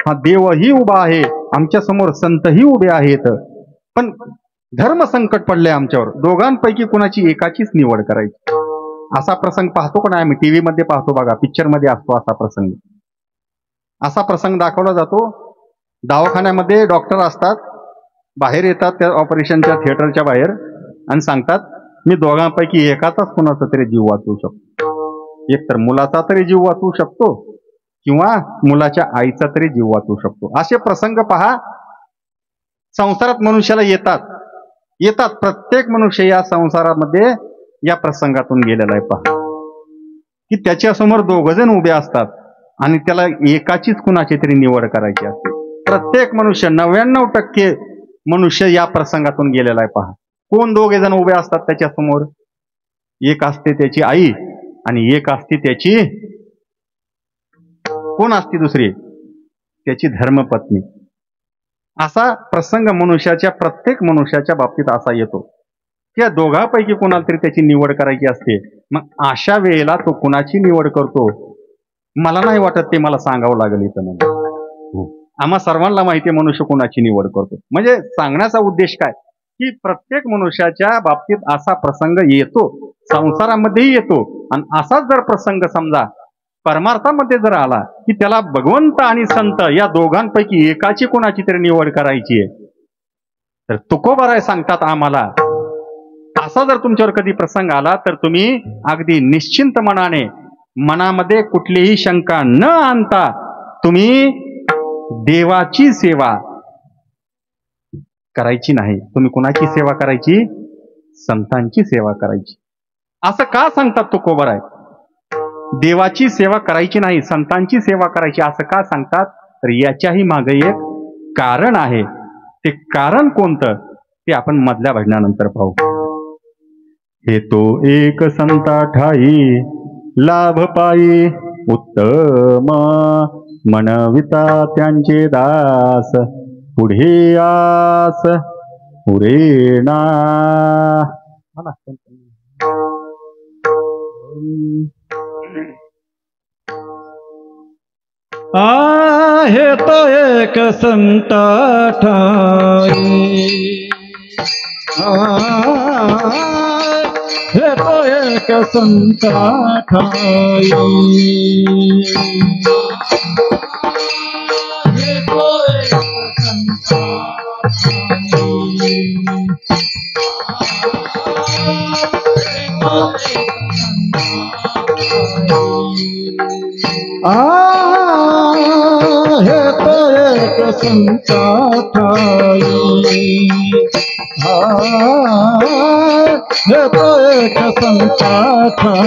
हा देवही उभा आहे, आमच्या समोर संतही उभे आहेत, पण धर्मसंकट पडले आमच्यावर, दोघांपैकी कोणाची एकाचीच निवड करायची, असा प्रसंग पाहतो का नाही आम्ही? टीव्ही मध्ये पाहतो बघा, पिक्चर मध्ये असतो असा प्रसंग. असा प्रसंग दाखवला जातो. दवाखान्यामध्ये डॉक्टर असतात, बाहेर येतात त्या ऑपरेशनच्या थिएटरच्या बाहेर आणि सांगतात मी दोघांपैकी एकाचाच कोणाचा तरी जीव वाचवू शकतो. एकतर मुलाचा तरी जीव वाचवू शकतो किंवा मुलाच्या आईचा तरी जीव वाचवू शकतो. असे प्रसंग पहा संसारात मनुष्याला येतात. प्रत्येक मनुष्य या संसारामध्ये या प्रसंगातून गेलेला आहे पहा, की त्याच्या समोर दोघ जण उभे असतात आणि त्याला एकाचीच कुणाची तरी निवड करायची असते. प्रत्येक मनुष्य 99% मनुष्य या प्रसंगातून गेलेला आहे पहा. कोण दोघे जण उभे असतात त्याच्या समोर? एक असते त्याची आई आणि एक असते त्याची कोण असते दुसरी? त्याची धर्मपत्नी. असा प्रसंग प्रत्येक मनुष्याच्या बाबतीत असा येतो. त्या दोघांपैकी कोणाला तरी त्याची निवड करायची असते. मग अशा वेळेला तो कुणाची निवड करतो मला नाही वाटत ते मला सांगावं लागेल इथं. म्हणजे आम्हा सर्वांना माहिती आहे मनुष्य कोणाची निवड करतो. म्हणजे सांगण्याचा उद्देश काय की प्रत्येक मनुष्याच्या बाबतीत असा प्रसंग येतो, संसारामध्येही येतो. आणि असाच जर प्रसंग समजा परमार्थामध्ये जर आला की त्याला भगवंत आणि संत या दोघांपैकी एकाची कोणाची तरी निवड करायची आहे, तर तुकोबाराय सांगतात आम्हाला असा जर तुमच्यावर कधी प्रसंग आला तर तुम्ही अगदी निश्चिंत मनामध्ये कुठलीही शंका न आणता तुम्ही देवाची सेवा करायची नाही. तुम्ही कुणाची सेवा करायची? संतांची सेवा करायची. असं का सांगतात तुकोबाराय? देवाची सेवा करायची नाही, संतांची सेवा करायची असं का सांगतात? तर याच्याही मागे एक कारण आहे. ते कारण कोणतं ते आपण मधल्या भजनानंतर पाहू. हे तो एक संता ठाई लाभ पायी उत्तम, मनविता त्यांचे दास पुढे आस पुरेना. आहे तो एक संता ठाई, हे तो एक संता ठाई, हे तो एक संता हे तो एक संता ठाई, हे तो एक संता ठाई,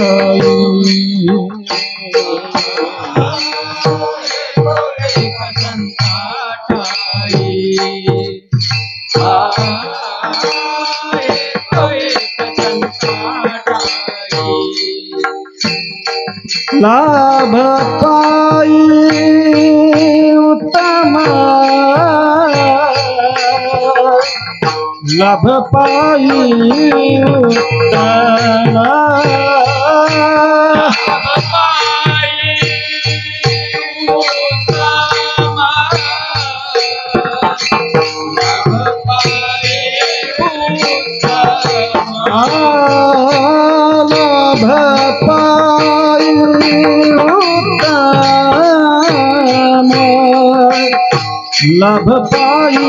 लाभ पायी उत्तम, लाभ पायी उत्तम, लाभ पायी उत्तम, लाभ पायी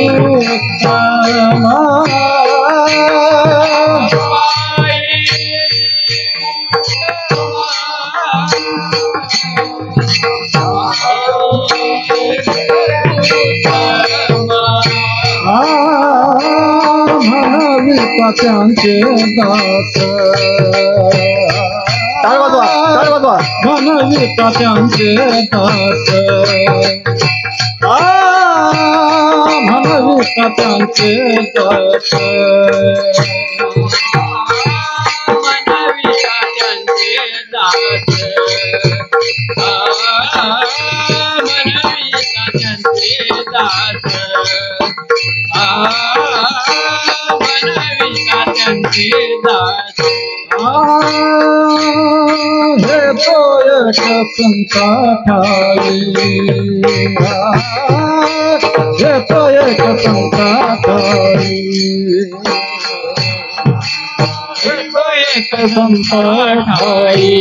उत्तम, म्हणविता त्यांचे दास, म्हणविता त्यांचे दास, म्हणविता त्यांचे दास, मनविता त्यांचे दास, मनविता त्यांचे दास, मनविता त्यांचे दास. हे तो एक संता ठाई, हे तो एक संता ठाई, हे तो एक संता ठाई,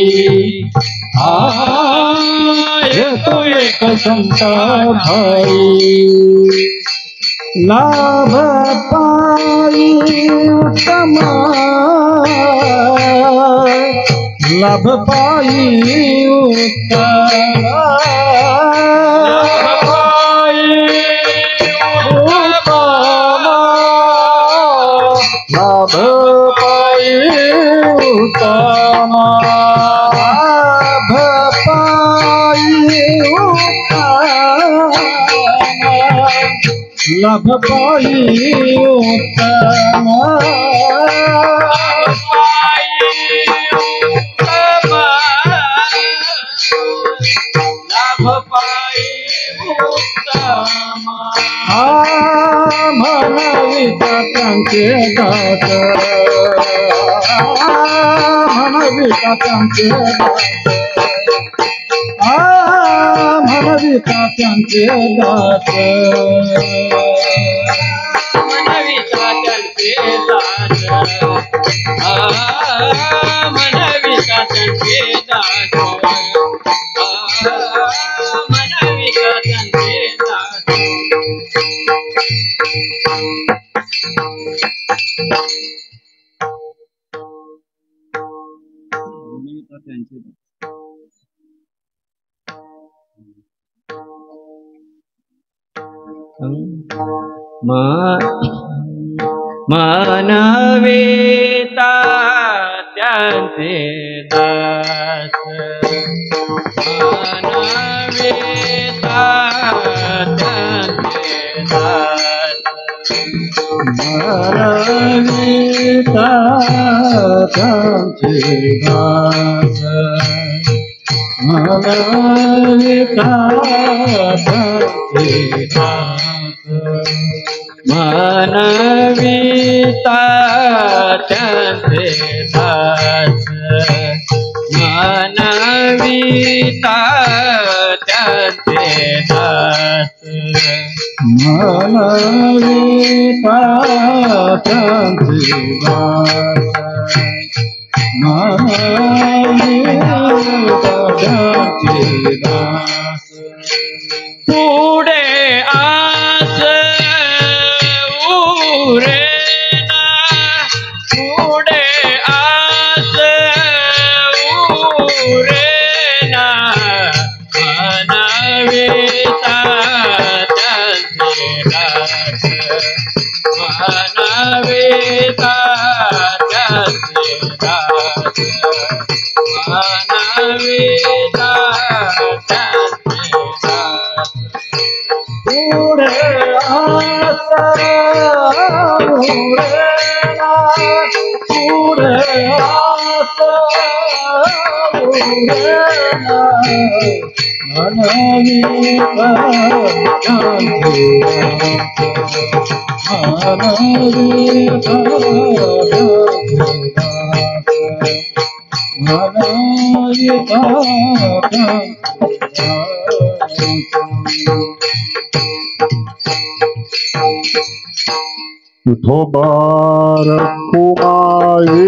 हे तो एक संता ठाई, लाभ पायी उत्तम, लाभ पायी उत्तम, लाभ पायी उत्तम, लाभ पायी उत्तम, लाभ पायी उत्तम, लाभ पायी उत्तम, म्हणविता त्यांचे दास, म्हणविता त्यांचे दास, म्हणविता त्यांचे दास, मनविता त्यांचे दास, मनविता त्यांचे दास, मनविता त्यांचे दास. मनविता त्यांचे दास, दास मानविता मानविता त्यांचे दास मानविता त्यांचे दास मानविता त्यांचे दास मानविता त्यांचे दास पुढे आस उरेना पुढे आस उरेना मानविता त्यांचे दास मानविता त्यांचे दास मानविता त्यांचे दास पुढे आसा उरेना पुढे आसा उरेना मानविता त्यांचे मानविता मानविता विठोबार कुमाई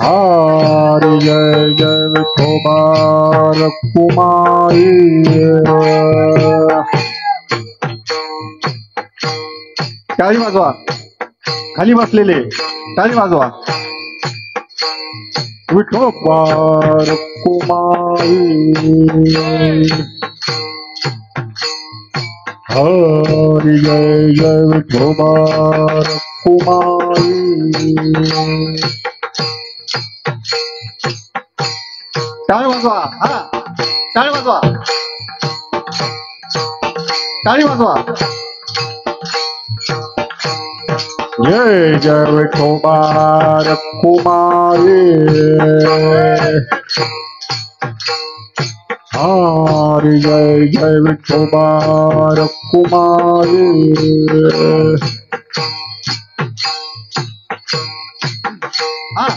हरि जय जय विठोबार कुमाई टाळी वाजवा खाली बसलेले टाळी वाजवा विठोबार कुमाई हरि जय जय विठोबार कुमाई टाळी वाजवा हा टाळी वाजवा टाळी वाजवा जय जय विठोबार कुमाई हरि जय जय विठोबार कुमाई हा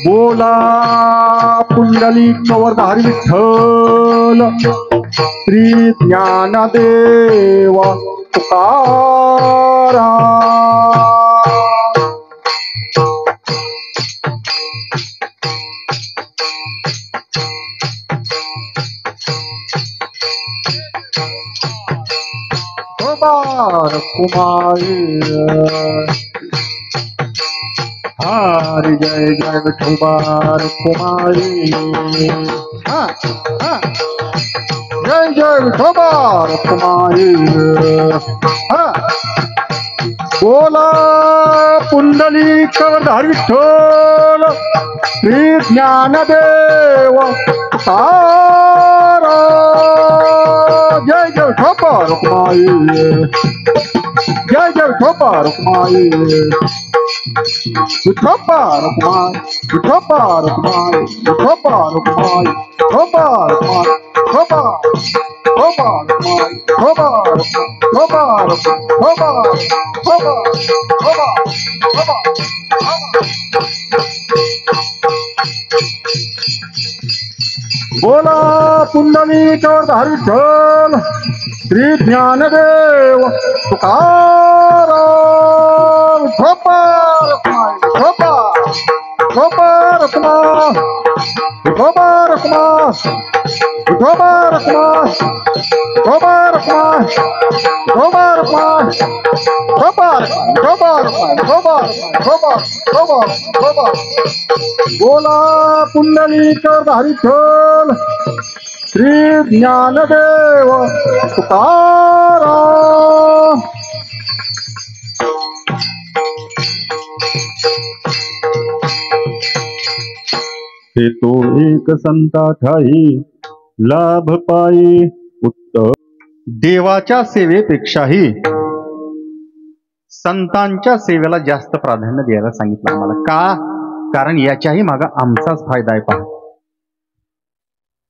बोला पुंडलिक वरधारी विठ्ठल श्री ज्ञानदेव तुकाराम कुमार कुमारी हरि जय जय विठोबार कुमारी हाँ हाँ जय जय विठोबार कुमारी हाँ बोला पुंडलिक वरधारी विठ्ठल श्री ज्ञानदेव तुकाराम जय जय विठोबार कुमारी जय जय विठोबार कुमारी विठोबार कुमारी विठोबार कुमारी विठोबार कुमारी विठोबार कुमारी विठोबार कुमारी विठोबार विठोबार विठोबार विठोबार बोला पुंडलिक वरधारी विठ्ठल श्री ज्ञानदेव तुकाराम विठोबार कुमारी विठोबार कुमारी विठोबार कुमारी विठोबार कुमारी विठोबार कुमारी विठोबार कुमारी बोला पुंडलिक वरधारी विठ्ठल श्री ज्ञानदेव तुकाराम तो एक संता ठाई लाभ पायी उत्तम. देवाच्या सेवेपेक्षाही संतांच्या सेवेला जास्त प्राधान्य द्यायला सांगितलं आम्हाला. का? कारण याच्याही मागे आमचाच फायदा आहे. पहा,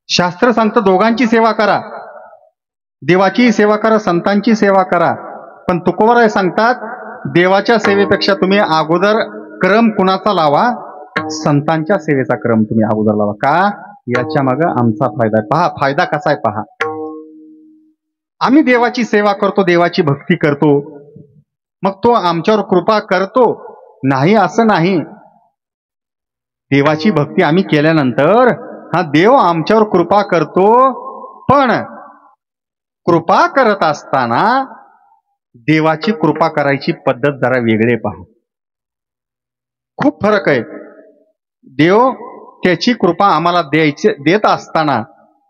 शास्त्र सांगतं दोघांची सेवा करा, देवाचीही सेवा करा, संतांची सेवा करा. पण तुकोबाराय सांगतात देवाच्या सेवेपेक्षा तुम्ही अगोदर क्रम कुणाचा लावा? संतांच्या सेवेचा क्रम तुम्ही अगोदर लावा. का? याच्या मागे आमचा फायदा आहे. पहा फायदा कसा आहे पहा. आम्ही देवाची सेवा करतो, देवाची भक्ती करतो, मग तो आमच्यावर कृपा करतो नाही असं नाही. देवाची भक्ती आम्ही केल्यानंतर हा देव आमच्यावर कृपा करतो, पण कृपा करत असताना देवाची कृपा करायची पद्धत जरा वेगळी. पहा, खूप फरक आहे. देव त्याची कृपा आम्हाला देत असताना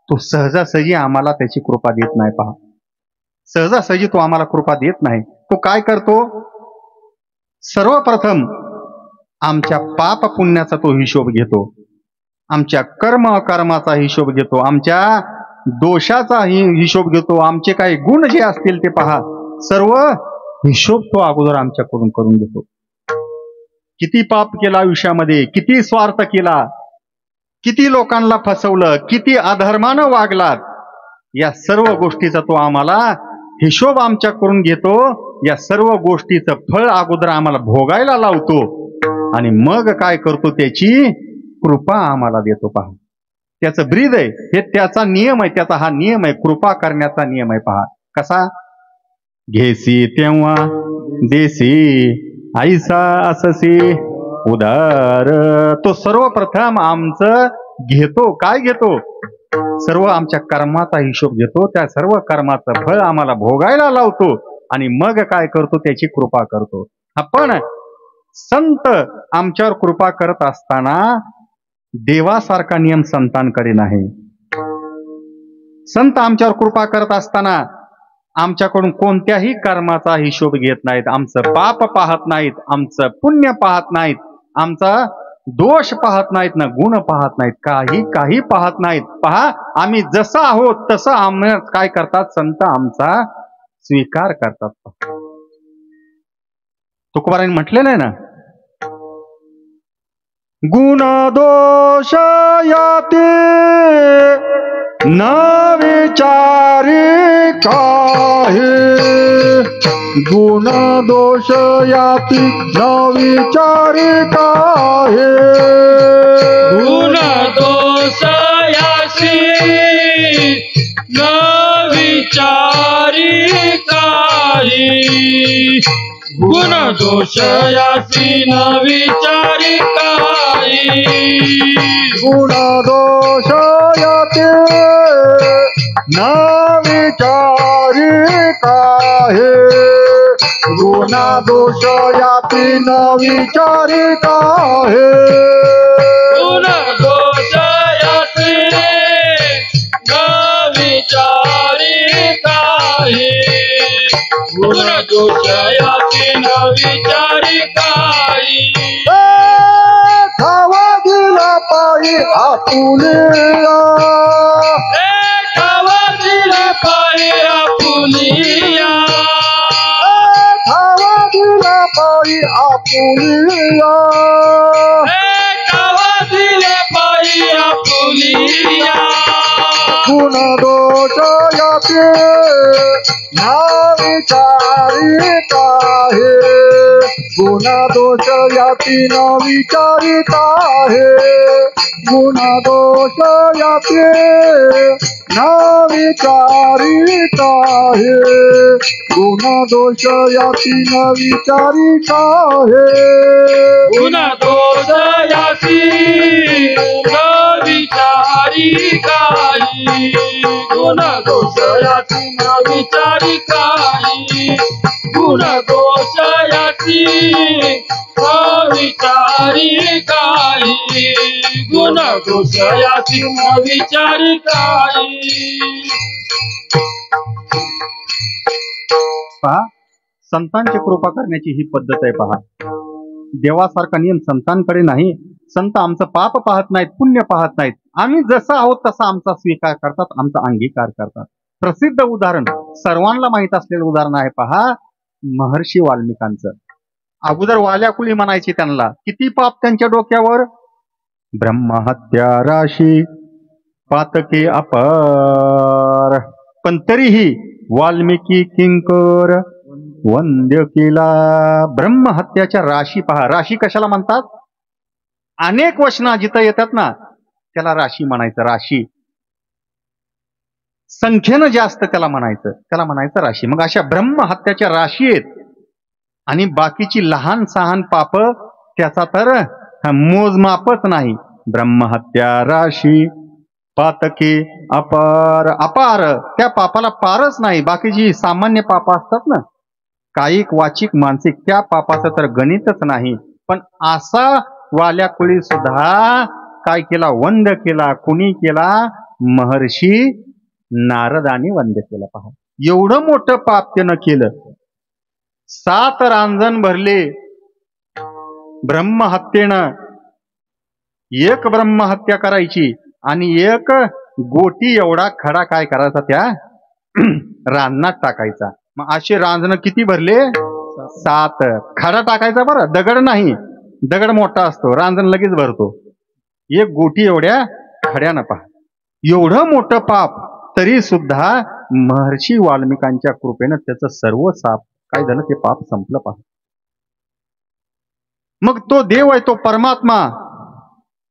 तो सहजासहजी आम्हाला त्याची कृपा देत नाही. पहा, सहजासहजी तो आम्हाला कृपा देत नाही. तो काय करतो? सर्वप्रथम आमच्या पाप पुण्याचा तो हिशोब घेतो, आमच्या कर्म अकर्माचा हिशोब घेतो, आमच्या दोषाचा हिशोब घेतो, आमचे काही गुण जे असतील ते पहा सर्व हिशोब तो अगोदर आमच्याकडून करून घेतो. किती पाप केला आयुष्यामध्ये, किती स्वार्थ केला, किती लोकांना फसवलं, किती अधर्मानं वागलात, या सर्व गोष्टीचा तो आम्हाला हिशोब आमच्याकडून घेतो. या सर्व गोष्टीचं फळ अगोदर आम्हाला भोगायला लावतो आणि मग काय करतो? त्याची कृपा आम्हाला देतो. पहा, त्याचं ब्रीद आहे, हे त्याचा नियम आहे, त्याचा हा नियम आहे, कृपा करण्याचा नियम आहे. पहा कसा? घेसी तेव्हा देसी ऐसा अससी उदार. तो सर्वप्रथम आमचं घेतो. काय घेतो? सर्व आमच्या कर्माचा हिशोब घेतो, त्या सर्व कर्माचं फळ आम्हाला भोगायला लावतो आणि मग काय करतो? त्याची कृपा करतो. पण संत आमच्यावर कृपा करत असताना देवासारखा नियम संतांकडे नाही. संत आमच्यावर कृपा करत असताना आमच्याकडून कोणत्याही कर्माचा हिशोब घेत नाहीत, आमचं पाप पाहत नाहीत, आमचं पुण्य पाहत नाहीत, आमचा दोष पाहत नाहीत, ना गुण पाहत नाहीत, काही पाहत नाहीत. पहा, आम्ही जसं आहोत तसं आम्ही काय करतात? संत आमचा स्वीकार करतात. तुकोबारांनी म्हटलेलं आहे ना, गुण दोष याती न विचारी काहे. गुण दोष याती न विचारी काहे. गुण दोष यासी न विचारी काही. गुण दोष यासी न विचारी काही. गुण दोष याते न विचारी काहे. गुण दोष याते न विचारी काहे. गुण दोष यासी न विचारी काही. गुण दोष यासी न विचारी काही. ठावा दिला पायी आपुलिया. ठावा दिला पायी आपुलिया. ठावा दिला पायी आपुलिया. ठावा दिला पायी आपुलिया. गुण दोष याते ना विचारी काहे. गुण दोष याती न विचारी काहे. गुण दोष याते न विचारी काहे. गुण दोष याती न विचारी काहे. गुण दोष यासी न विचारी काही. गुण दोष यासी न विचारी काही. गुण दोष यासी न विचारी काही. गुण दोष यासी न विचारी काही. पहा, संतांची कृपा करण्याची ही पद्धत आहे. पहा, देवासारखा नियम संतांकडे नाही. संत आमचं पाप पाहत नाहीत, पुण्य पाहत नाहीत. आम्ही जसं आहोत तसा आमचा स्वीकार करतात, आमचा अंगीकार करतात. प्रसिद्ध उदाहरण, सर्वांना माहित असलेलं उदाहरण आहे पहा, महर्षी वाल्मिकांचं. अगोदर वाल्याकुळी म्हणायची त्यांना. किती पाप त्यांच्या डोक्यावर? ब्रह्महत्या राशी पातके अपार, पण तरीही वाल्मिकी किंकर वंद्य केला. ब्रह्महत्याच्या राशी पहा. राशी कशाला म्हणतात? अनेक वचना जिथं येतात ना त्याला राशी म्हणायचं. राशी संख्येनं जास्त त्याला म्हणायचं राशी. मग अशा ब्रह्महत्याच्या राशी आहेत आणि बाकीची लहान सहान पाप त्याचा तर मोजमापच नाही. ब्रह्महत्या राशी पातके अपार. अपार त्या पापाला पारच नाही. बाकीची सामान्य पाप असतात ना, कायिक वाचिक मानसिक, त्या पापाचं तर गणितच नाही. पण असा वाल्याकुळी सुद्धा काय केला? वंद केला. कुणी केला? महर्षी नारदाने वंद केला. पहा, एवढं मोठं पाप त्यानं केलं. 7 रांजण भरले ब्रह्महत्येनं. एक ब्रह्महत्या करायची आणि एक गोटी एवढा खडा काय करायचा? त्या रांजणात टाकायचा. मग असे रांजण किती भरले? 7. खडा टाकायचा बरं, दगड नाही. दगड मोठा असतो, रांजण लगेच भरतो. एक गोटी एवढ्या खड्यानं. पहा, एवढं मोठं पाप तरी सुद्धा महर्षी वाल्मिकांच्या कृपेनं त्याचं सर्व साप काय झालं? ते पाप संपलं. पहा, मग तो देव आहे, तो परमात्मा.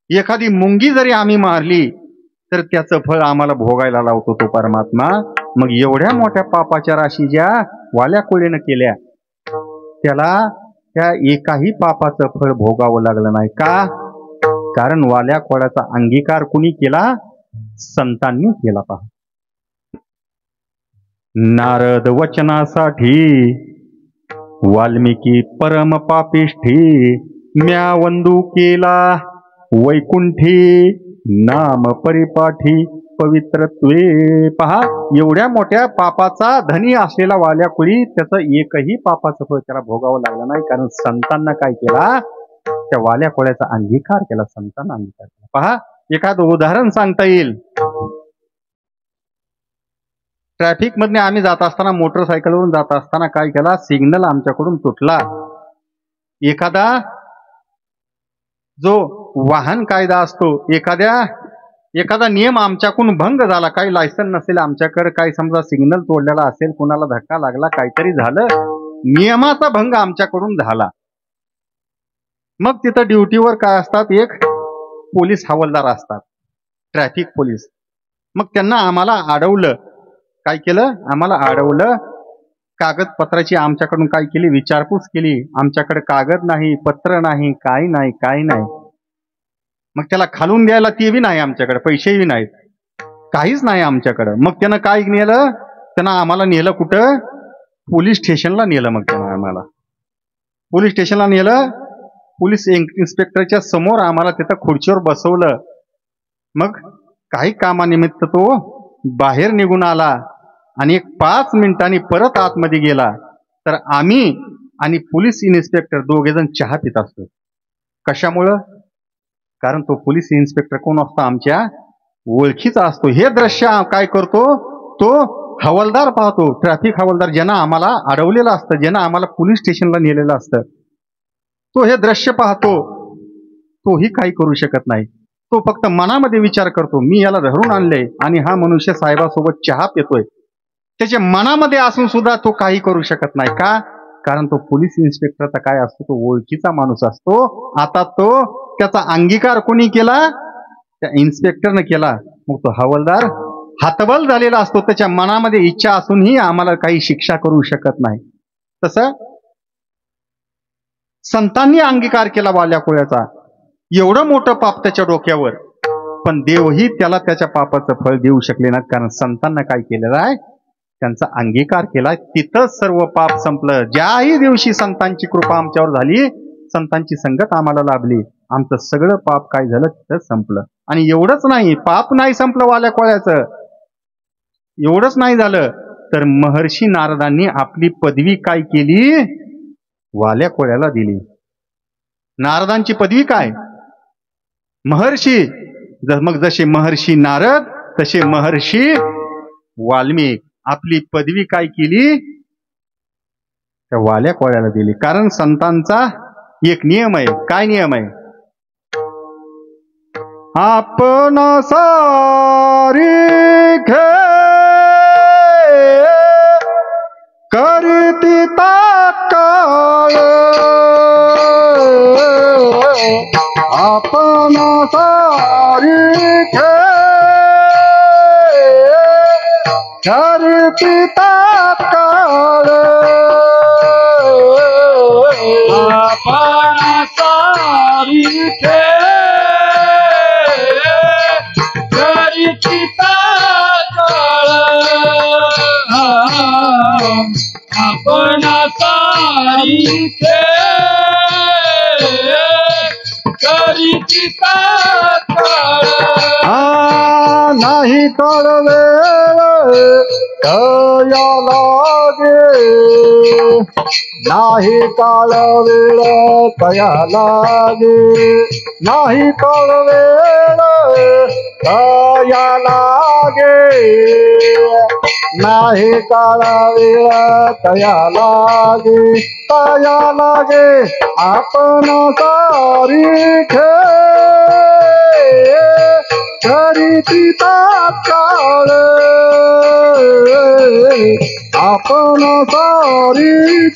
एखादी मुंगी जरी आम्ही मारली तर त्याचं फळ आम्हाला भोगायला लावतो तो परमात्मा. मग एवढ्या मोठ्या पापाच्या राशी ज्या वाल्याकुळीनं केल्या त्याला त्या एकाही पापाचं फळ भोगावं लागलं नाही. का? कारण वाल्याकोळ्याचा अंगीकार कुणी केला? संतांनी केला. पहा, नारद वचनासाठी वाल्मिकी परम पापिष्ठी, म्या वंदू केला वैकुंठी, नाम परिपाठी पवित्रत्वे. पहा, एवढ्या मोठ्या पापाचा धनी असलेला वाल्याकुळी त्याचं एकही पापाचं फळ त्याला भोगावं लागलं नाही. कारण संतांना काय केला? त्या वाल्याकोळ्याचा अंगीकार केला. संतांना अंगीकार केला. पहा, एखादं उदाहरण सांगता येईल. ट्रॅफिक मधने आम्ही जात असताना, मोटरसायकलवरून जात असताना काय केला? सिग्नल आमच्याकडून तुटला. एखादा जो वाहन कायदा असतो, एखादा नियम आमच्याकडून भंग झाला, काही लायसन नसेल आमच्याकडे, काही समजा सिग्नल तोडलेला असेल, कुणाला धक्का लागला, काहीतरी झालं, नियमाचा भंग आमच्याकडून झाला. मग तिथं ड्युटीवर काय असतात? एक पोलीस हवालदार असतात, ट्रॅफिक पोलीस. मग त्यांना आम्हाला अडवलं. काय केलं? आम्हाला अडवलं. कागदपत्राची आमच्याकडून काय केली? विचारपूस केली. आमच्याकडे कागद नाही, पत्र नाही, काही नाही. मग त्याला खालून द्यायला ते बी नाही आमच्याकडे, पैसेही नाहीत, काहीच नाही आमच्याकडं. मग त्यानं काय नेलं? त्यानं आम्हाला नेलं कुठं? पोलीस स्टेशनला नेलं. मग त्यानं आम्हाला पोलीस स्टेशनला नेलं. पोलीस इन्स्पेक्टरच्या समोर आम्हाला तिथं खुर्चीवर बसवलं. मग काही कामानिमित्त तो बाहेर निघून आला आणि एक 5 मिनिटांनी परत आतमध्ये गेला. तर आम्ही आणि पोलीस इन्स्पेक्टर दोघेजण चहा पित असतो. कशामुळं? कारण तो पोलीस इन्स्पेक्टर कोण असतो? आमच्या ओळखीचा असतो. हे दृश्य काय करतो? तो हवालदार पाहतो, ट्रॅफिक हवालदार, ज्यांना आम्हाला अडवलेलं असतं, ज्यांना आम्हाला पोलीस स्टेशनला नेलेलं असतं, तो हे दृश्य पाहतो. तोही काही करू शकत नाही. तो फक्त मनामध्ये विचार करतो, मी याला धरून आणले आणि हा मनुष्य साहेबासोबत चहा पितोय. त्याच्या मनामध्ये असून सुद्धा तो काही करू शकत नाही. का? कारण तो पोलीस इन्स्पेक्टरचा काय असतो? तो ओळखीचा माणूस असतो. आता तो त्याचा अंगीकार कोणी केला? त्या इन्स्पेक्टरने केला. मग तो हवालदार हतबल झालेला असतो. त्याच्या मनामध्ये इच्छा असूनही आम्हाला काही शिक्षा करू शकत नाही. तसं संतांनी अंगीकार केला वाल्याकोळ्याचा. एवढं मोठं पाप त्याच्या डोक्यावर, पण देवही त्याला त्याच्या पापाचं फळ देऊ शकले नाहीत. कारण संतांना काय केलेलं आहे? त्यांचा अंगीकार केला. तिथंच सर्व पाप संपलं. ज्याही दिवशी संतांची कृपा आमच्यावर झाली, संतांची संगत आम्हाला लाभली, आमचं सगळं पाप काय झालं? तिथंच संपलं. आणि एवढंच नाही, पाप नाही संपलं वाल्याकोळ्याचं. एवढंच नाही झालं तर महर्षी नारदांनी आपली पदवी काय केली? वाल्याकोळ्याला दिली. नारदांची पदवी काय? महर्षी मग जसे महर्षी नारद तसे महर्षी वाल्मिक आपली पदवी काय केली, त्या वाल्या कोळ्याला दिली. कारण संतांचा एक नियम आहे. काय नियम आहे? आपण सारी करीती तात्काळ, आपण सारी करीती तात्काळ, आपण सारी करीती तात्काळ, आपण सारी करीती तात्काळ. नाही काळ वेळ कया लागे, नाही काळ वेळ कया लागे, नाही काळ वेळ कया लागे, नाही काळ वेळ कया लागे, कया लागे आपण सारी करीती तात्काळ, आपण सारी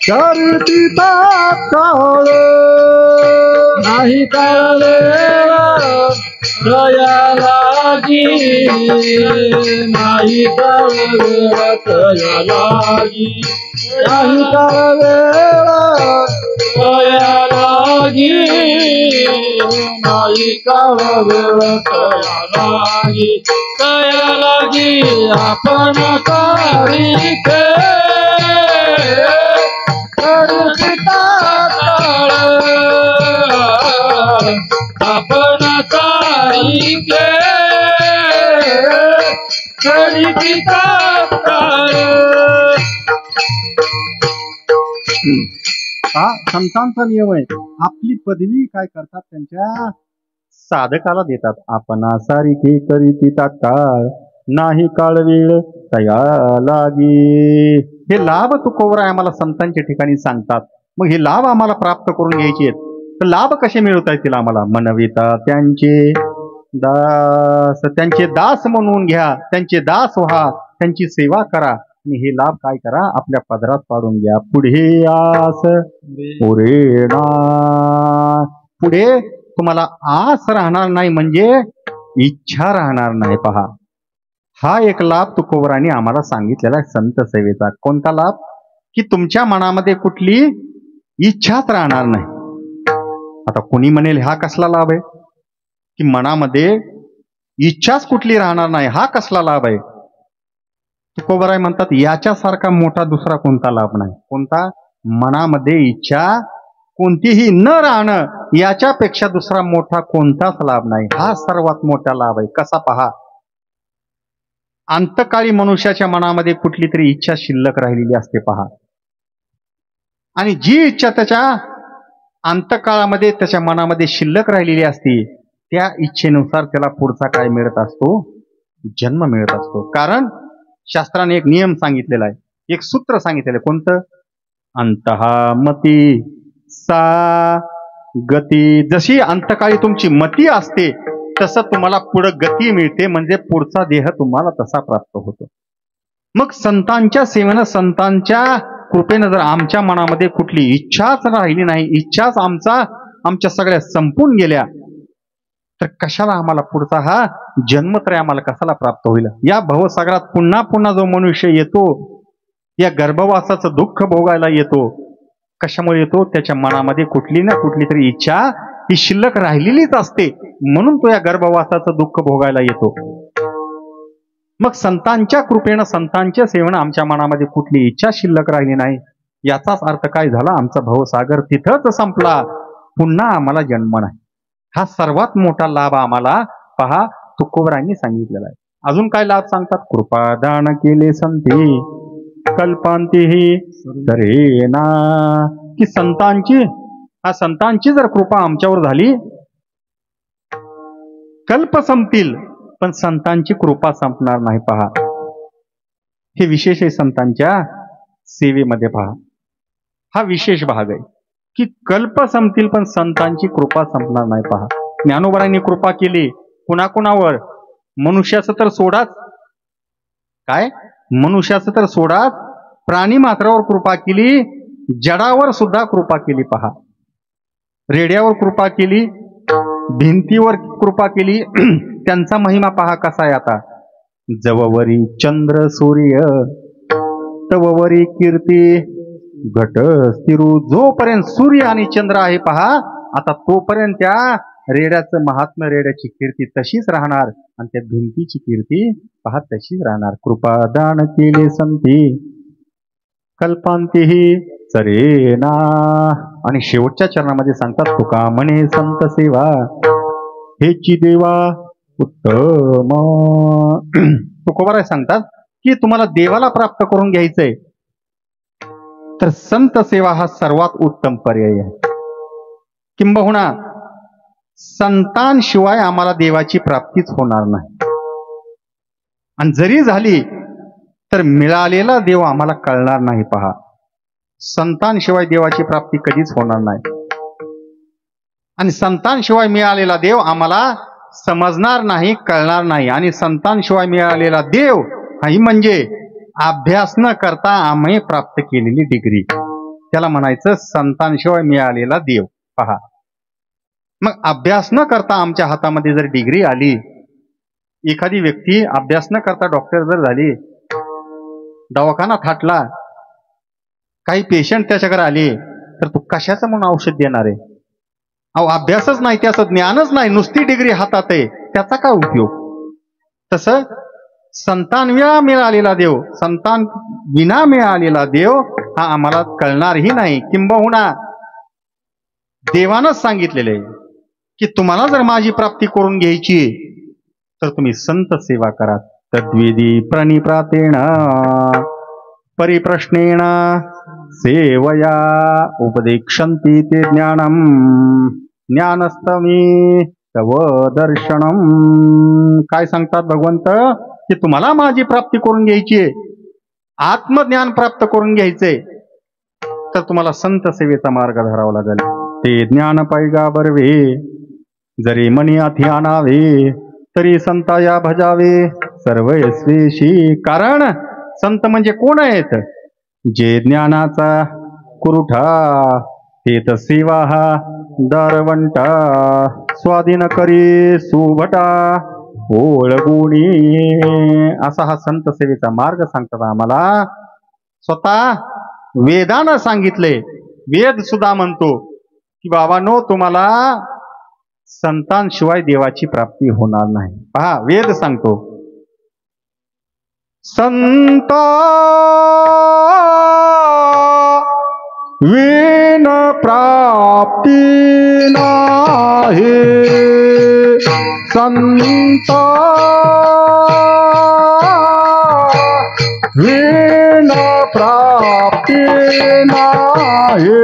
करीती तात्काळ. नाही काळ कया लागी, नाही काळ कया लागी, नाही काळ कया लागी, नाही काळ कया लागी, कया लागी आपण सारी करीती तात्काळ, आपण सारी करीती तात्काळ. हा संतांचा नियम आहे. आपली पदवी काय करतात, त्यांच्या साधकाला देतात. आपण सारिखे करीती तात्काळ, नाही काळ वेळ तया लागी. हे लाभ तुकोबराय आम्हाला संतांच्या ठिकाणी सांगतात. मग हे लाभ आम्हाला प्राप्त करून घ्यायचे आहेत. तर लाभ कसे मिळवता येतील आम्हाला? मनविता त्यांचे दास, त्यांचे दास म्हणून घ्या, त्यांचे दास व्हा, त्यांची सेवा करा आणि हे लाभ काय करा, आपल्या पदरात पाडून घ्या. पुढे आस पुरेणा, पुढे तुम्हाला आस राहणार नाही, म्हणजे इच्छा राहणार नाही. पहा, हा एक लाभ तुकोबरांनी आम्हाला सांगितलेला आहे संत सेवेचा. कोणता लाभ? की तुमच्या मनामध्ये कुठली इच्छाच राहणार नाही. आता कोणी म्हणेल हा कसला लाभ आहे, की मनामध्ये इच्छाच कुठली राहणार नाही, हा कसला लाभ आहे? तुकोबराय म्हणतात याच्यासारखा मोठा दुसरा कोणता लाभ नाही. कोणता? मनामध्ये इच्छा कोणतीही न राहणं, याच्यापेक्षा दुसरा मोठा कोणताच लाभ नाही. हा सर्वात मोठा लाभ आहे. कसा? पहा, अंतकाळी मनुष्याच्या मनामध्ये कुठली तरी इच्छा शिल्लक राहिलेली असते. पहा, आणि जी इच्छा त्याच्या अंतकाळामध्ये त्याच्या मनामध्ये शिल्लक राहिलेली असते, त्या इच्छेनुसार त्याला पुढचा काय मिळत असतो? जन्म मिळत असतो. कारण शास्त्राने एक नियम सांगितलेला आहे, एक सूत्र सांगितलेलं आहे. कोणतं? अंतहा मती सा गती. जशी अंतकाळी तुमची मती असते तसं तुम्हाला पुढं गती मिळते, म्हणजे पुढचा देह तुम्हाला तसा प्राप्त होतो. मग संतांच्या सेवेनं, संतांच्या कृपेनं जर आमच्या मनामध्ये कुठली इच्छाच राहिली नाही, इच्छाच आमच्या सगळ्या संपून गेल्या, तर कशाला आम्हाला पुढचा हा जन्मत्रय आम्हाला कशाला प्राप्त होईल? या भवसागरात पुन्हा पुन्हा जो मनुष्य येतो, या गर्भवासाचं दुःख भोगायला येतो. कशामुळे येतो? त्याच्या मनामध्ये कुठली ना कुठली तरी इच्छा ही शिल्लक राहिलेलीच असते, म्हणून तो या गर्भवासाचं दुःख भोगायला येतो. मग संतांच्या कृपेनं, संतांच्या सेवेनं आमच्या मनामध्ये कुठली इच्छा शिल्लक राहिली नाही, याचाच अर्थ काय झाला? आमचा भवसागर तिथंच संपला, पुन्हा आम्हाला जन्म नाही. हा सर्वात मोठा लाभ आम्हाला पहा तुकोबरांनी सांगितलेला आहे. अजून काय लाभ सांगतात? कृपादान केले संती कल्पांतीही सरेना, की संतांची हा संतांची जर कृपा आमच्यावर झाली, कल्प संपतील पण संतांची कृपा संपणार नाही. पहा, हे विशेष आहे संतांच्या सेवेमध्ये. पहा, हा विशेष भाग आहे की कल्प संपतील पण संतांची कृपा संपणार नाही. पहा, ज्ञानोबांनी कृपा केली कुणाकुणावर? मनुष्याचं तर सोडाच, काय मनुष्याचं तर सोडाच, प्राणी मात्रावर कृपा केली, जडावर सुद्धा कृपा केली. पहा, रेड्यावर कृपा केली, भिंतीवर कृपा केली. त्यांचा महिमा पहा कसा आहे. आता जववरी चंद्र सूर्य तववरी कीर्ती घट स्थिरू. जोपर्यंत सूर्य आणि चंद्र आहे पहा, आता तोपर्यंत त्या रेड्याचं महात्म्य, रेड्याची कीर्ती तशीच राहणार आणि त्या भिंतीची कीर्ती पहा तशीच राहणार. कृपा दान केले संती कल्पांतीही चरेना. आणि शेवटच्या चरणामध्ये सांगतात, तुका म्हणे संत सेवा हेची देवा उत्तम. तुकोबाराय सांगतात की तुम्हाला देवाला प्राप्त करून घ्यायचंय तर संत सेवा हा सर्वात उत्तम पर्याय आहे. किंबहुना संतांशिवाय आम्हाला देवाची प्राप्तीच होणार नाही, आणि जरी झाली तर मिळालेला देव आम्हाला कळणार नाही. पहा, संतांशिवाय देवाची प्राप्ती कधीच होणार नाही, आणि संतांशिवाय मिळालेला देव आम्हाला समजणार नाही, कळणार नाही. आणि संतांशिवाय मिळालेला देव ही म्हणजे अभ्यास न करता आम्ही प्राप्त केलेली डिग्री, त्याला म्हणायचं संतांशिवाय मिळालेला देव. पहा, मग अभ्यास न करता आमच्या हातामध्ये जर डिग्री आली, एखादी व्यक्ती अभ्यास न करता डॉक्टर जर झाली, दवाखाना थाटला, काही पेशंट त्याच्याकडे आले, तर तू कशाचं म्हणून औषध देणार आहे? अहो, अभ्यासच नाही, त्याचं ज्ञानच नाही, नुसती डिग्री हातात आहे, त्याचा काय उपयोग? तसं संतांविना मिळालेला देव, संतान विना मिळालेला देव हा आम्हाला कळणारही नाही. किंबहुना देवानंच सांगितलेले आहे की तुम्हाला जर माझी प्राप्ती करून घ्यायची तर तुम्ही संत सेवा करा. तद्विधी प्रणिप्रातेण परिप्रश्नेण सेवया उपदेक्षन्ति ते ज्ञानम ज्ञानस्तमी तव दर्शनम. काय सांगतात भगवंत की तुम्हाला माझी प्राप्ती करून घ्यायची आहे, आत्मज्ञान प्राप्त करून घ्यायचंय, तर तुम्हाला संत सेवेचा मार्ग धरावा लागेल. ते ज्ञान पैगा बरवे जरी मनी अथी आणावे तरी संताया भजावे सर्वयस्वेशी. कारण संत म्हणजे कोण आहेत? जे ज्ञानाचा कुरुठा तेत सेवा हा दारवंटा स्वाधीन करी सुभटा ओळगुणी. असा हा संत सेवेचा मार्ग सांगतात आम्हाला. स्वतः वेदानं सांगितले, वेद सुद्धा म्हणतो की बाबांनो, तुम्हाला संतांशिवाय देवाची प्राप्ती होणार नाही. पहा, वेद सांगतो, संता विन प्राप्ती नाही, संता विन प्राप्ती नाही.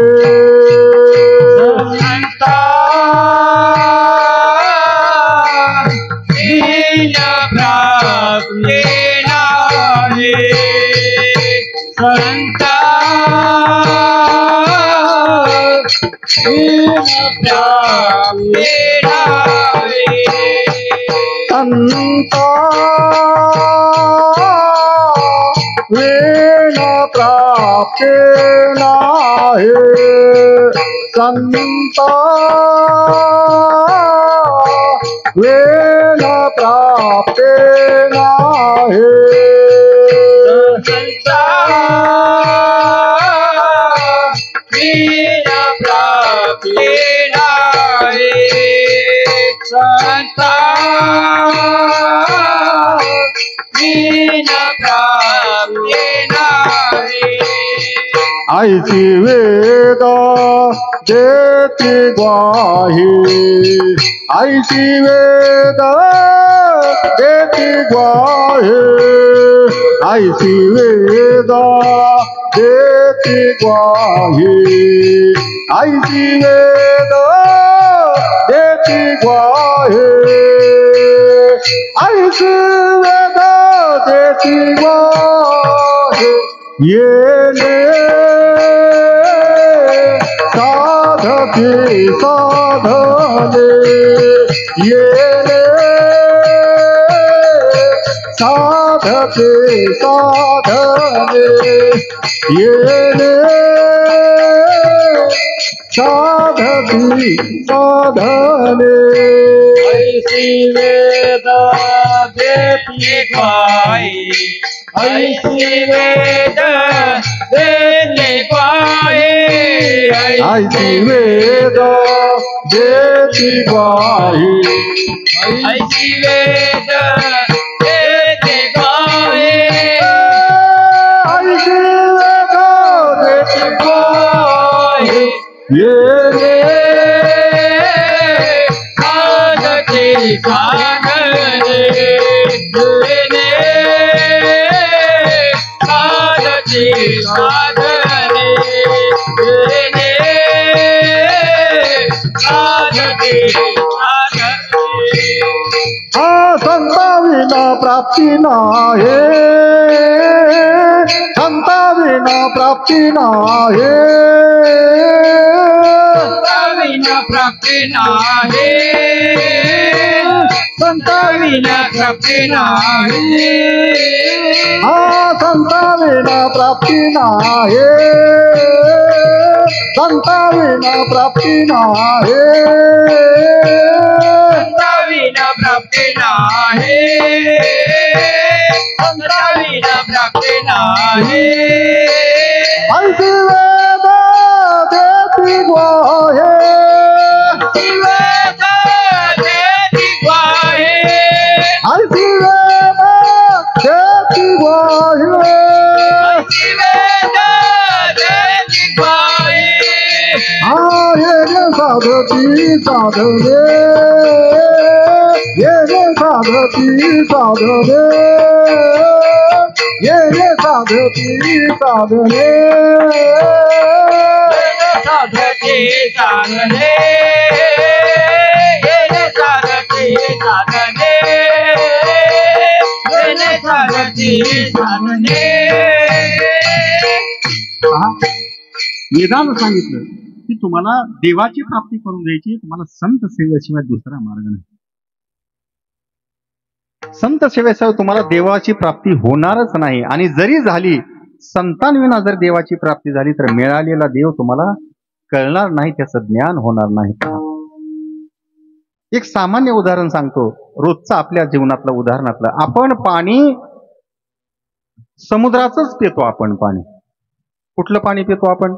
संता विन प्राप्ती नाही, संता विन प्राप्ती नाही. ऐसी वेद देती ग्वाही, ऐसी वेद देती ग्वाही, ऐसी वेद देती ग्वाही ऐसी वेद देती ग्वाही ऐसी वेद देती ग्वाही येणे साधके साधने येणे साधके साधने येणे साधकी साधने ऐसी वेद देती ग्वाही ऐसी वेद देती ग्वाही ऐसी वेद देती ग्वाही ऐसी वेद देती ग्वाही ऐसी वेद देती ग्वाही येणे साधके साधने येणे साधके साधने येणे साधके साधने हा संताविना प्राप्ती नाहे संताविना प्राप्ती नाहे विना प्राप्ती नाही संताविना प्राप्ती नाही हा संताविना प्राप्ती नाहे संताविना प्राप्ती नाहे संताविना प्राप्ती नाही संताविना प्राप्ती नाही ऐसी वेद देती ग्वाहे वेद देती ग्वाही ऐसी वेद देती ग्वाहे वेद देती ग्वाही येणे साधकी साधने येणे साधकी साधने येणे साधकी साधने साधके साधने येणे साधके साधने येणे साधके साधने वेदानं सांगितलं की तुम्हाला देवाची प्राप्ती करून द्यायची, तुम्हाला संत सेवेशिवाय दुसरा मार्ग नाही. संत सेवेशिवाय तुम्हाला देवाची प्राप्ती होणारच नाही. आणि जरी झाली, संतांविना जर देवाची प्राप्ती झाली तर मिळालेला देव तुम्हाला कळणार नाही, त्याचं ज्ञान होणार नाही. एक सामान्य उदाहरण सांगतो, रोजचं आपल्या जीवनातलं उदाहरणातलं. आपण पाणी समुद्राचंच पितो. आपण पाणी कुठलं पाणी पितो? आपण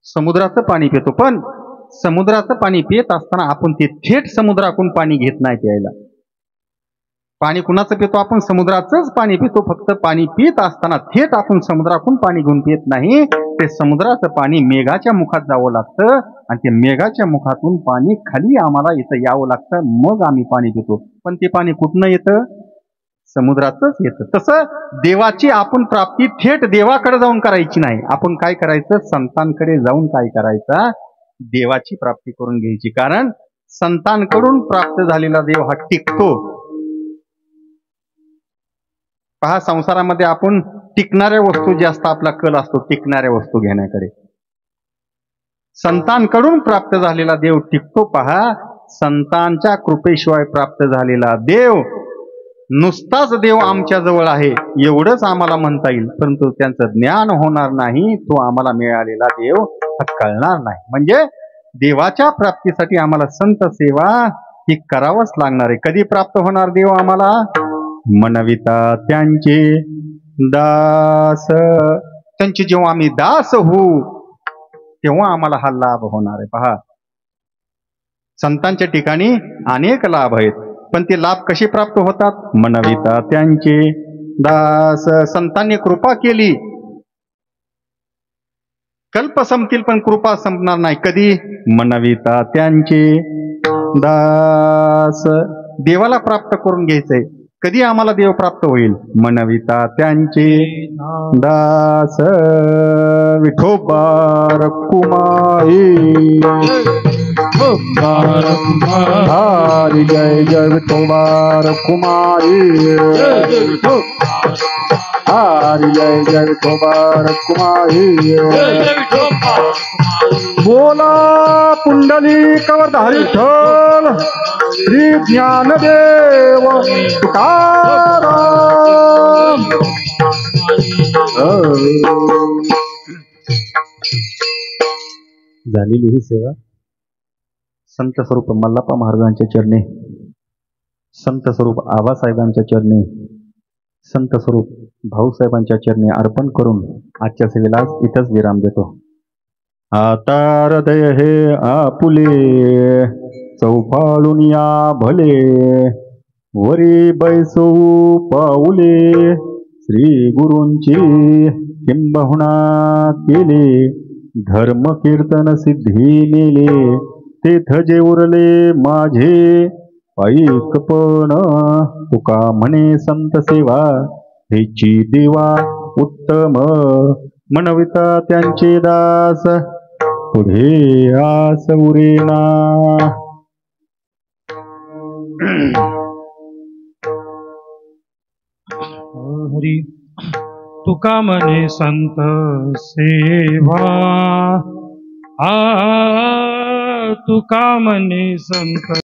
समुद्राचं पाणी पितो. पण समुद्राचं पाणी पित असताना आपण ते थेट समुद्रातून पाणी घेत नाही प्यायला. पाणी कुणाचं पितो? आपण समुद्राचंच पाणी पितो. फक्त पाणी पित असताना थेट आपण समुद्रातून पाणी घेऊन पित नाही. ते समुद्राचं पाणी मेघाच्या मुखात जावं लागतं आणि ते मेघाच्या मुखातून पाणी खाली आम्हाला इथं यावं लागतं, मग आम्ही पाणी पितो. पण ते पाणी कुठनं येतं? समुद्राचंच येतं. तसं देवाची आपण प्राप्ती थेट देवाकडे जाऊन करायची नाही. आपण काय करायचं? संतांकडे जाऊन काय करायचं? देवाची प्राप्ती करून घ्यायची. कारण संतांकडून प्राप्त झालेला देव हा टिकतो. पहा, संसारामध्ये आपण टिकणाऱ्या वस्तू जास्त आपला कल असतो टिकणाऱ्या वस्तू घेण्याकडे. संतांकडून प्राप्त झालेला देव टिकतो. पहा, संतांच्या कृपेशिवाय प्राप्त झालेला देव, नुसताच देव आमच्या जवळ आहे एवढंच आम्हाला म्हणता येईल, परंतु त्यांचं ज्ञान होणार नाही, तो आम्हाला मिळालेला देव हा कळणार नाही. म्हणजे देवाच्या प्राप्तीसाठी आम्हाला संत सेवा ही करावंच लागणार आहे. कधी प्राप्त होणार देव आम्हाला? मनविता त्यांचे दास. त्यांचे जेव्हा आम्ही दास होऊ तेव्हा आम्हाला हा लाभ होणार आहे. पहा, संतांच्या ठिकाणी अनेक लाभ आहेत, पण ते लाभ कसे प्राप्त होतात? मनविता त्यांचे दास. संतांनी कृपा केली, कल्प संपतील पण कृपा संपणार नाही. कधी? मनविता त्यांचे दास. देवाला प्राप्त करून घ्यायचंय, कधी आम्हाला देव प्राप्त होईल? म्हणविता त्यांचे दास विठोबा रखुमाई. हरी जय जय विठोबा रखुमाई. हरी जय जय विठोबा रखुमाई. बोला पुंडलिक वरधारी विठ्ठल श्री ज्ञानदेव तुकाराम. झालेली ही सेवा संत स्वरूप मल्लाप्पा महाराजांच्या चरणी, संत स्वरूप आबासाहेबांच्या चरणी, संत स्वरूप भाऊसाहेबांच्या चरणी अर्पण करून आजच्या सेवेला इथंच विराम देतो. आता हृदय हे आपुले चौफाळून या भले, वरी बैसू पाऊले श्री गुरूंची किंबहुना केले. धर्म कीर्तन सिद्धी नेले तेथ जे उरले माझे ऐकपण. तुका म्हणे संत सेवा हेची देवा उत्तम. म्हणविता त्यांचे दास पुढे आस उरेना. हरी तुका म्हणे संत सेवा, तुका म्हणे संत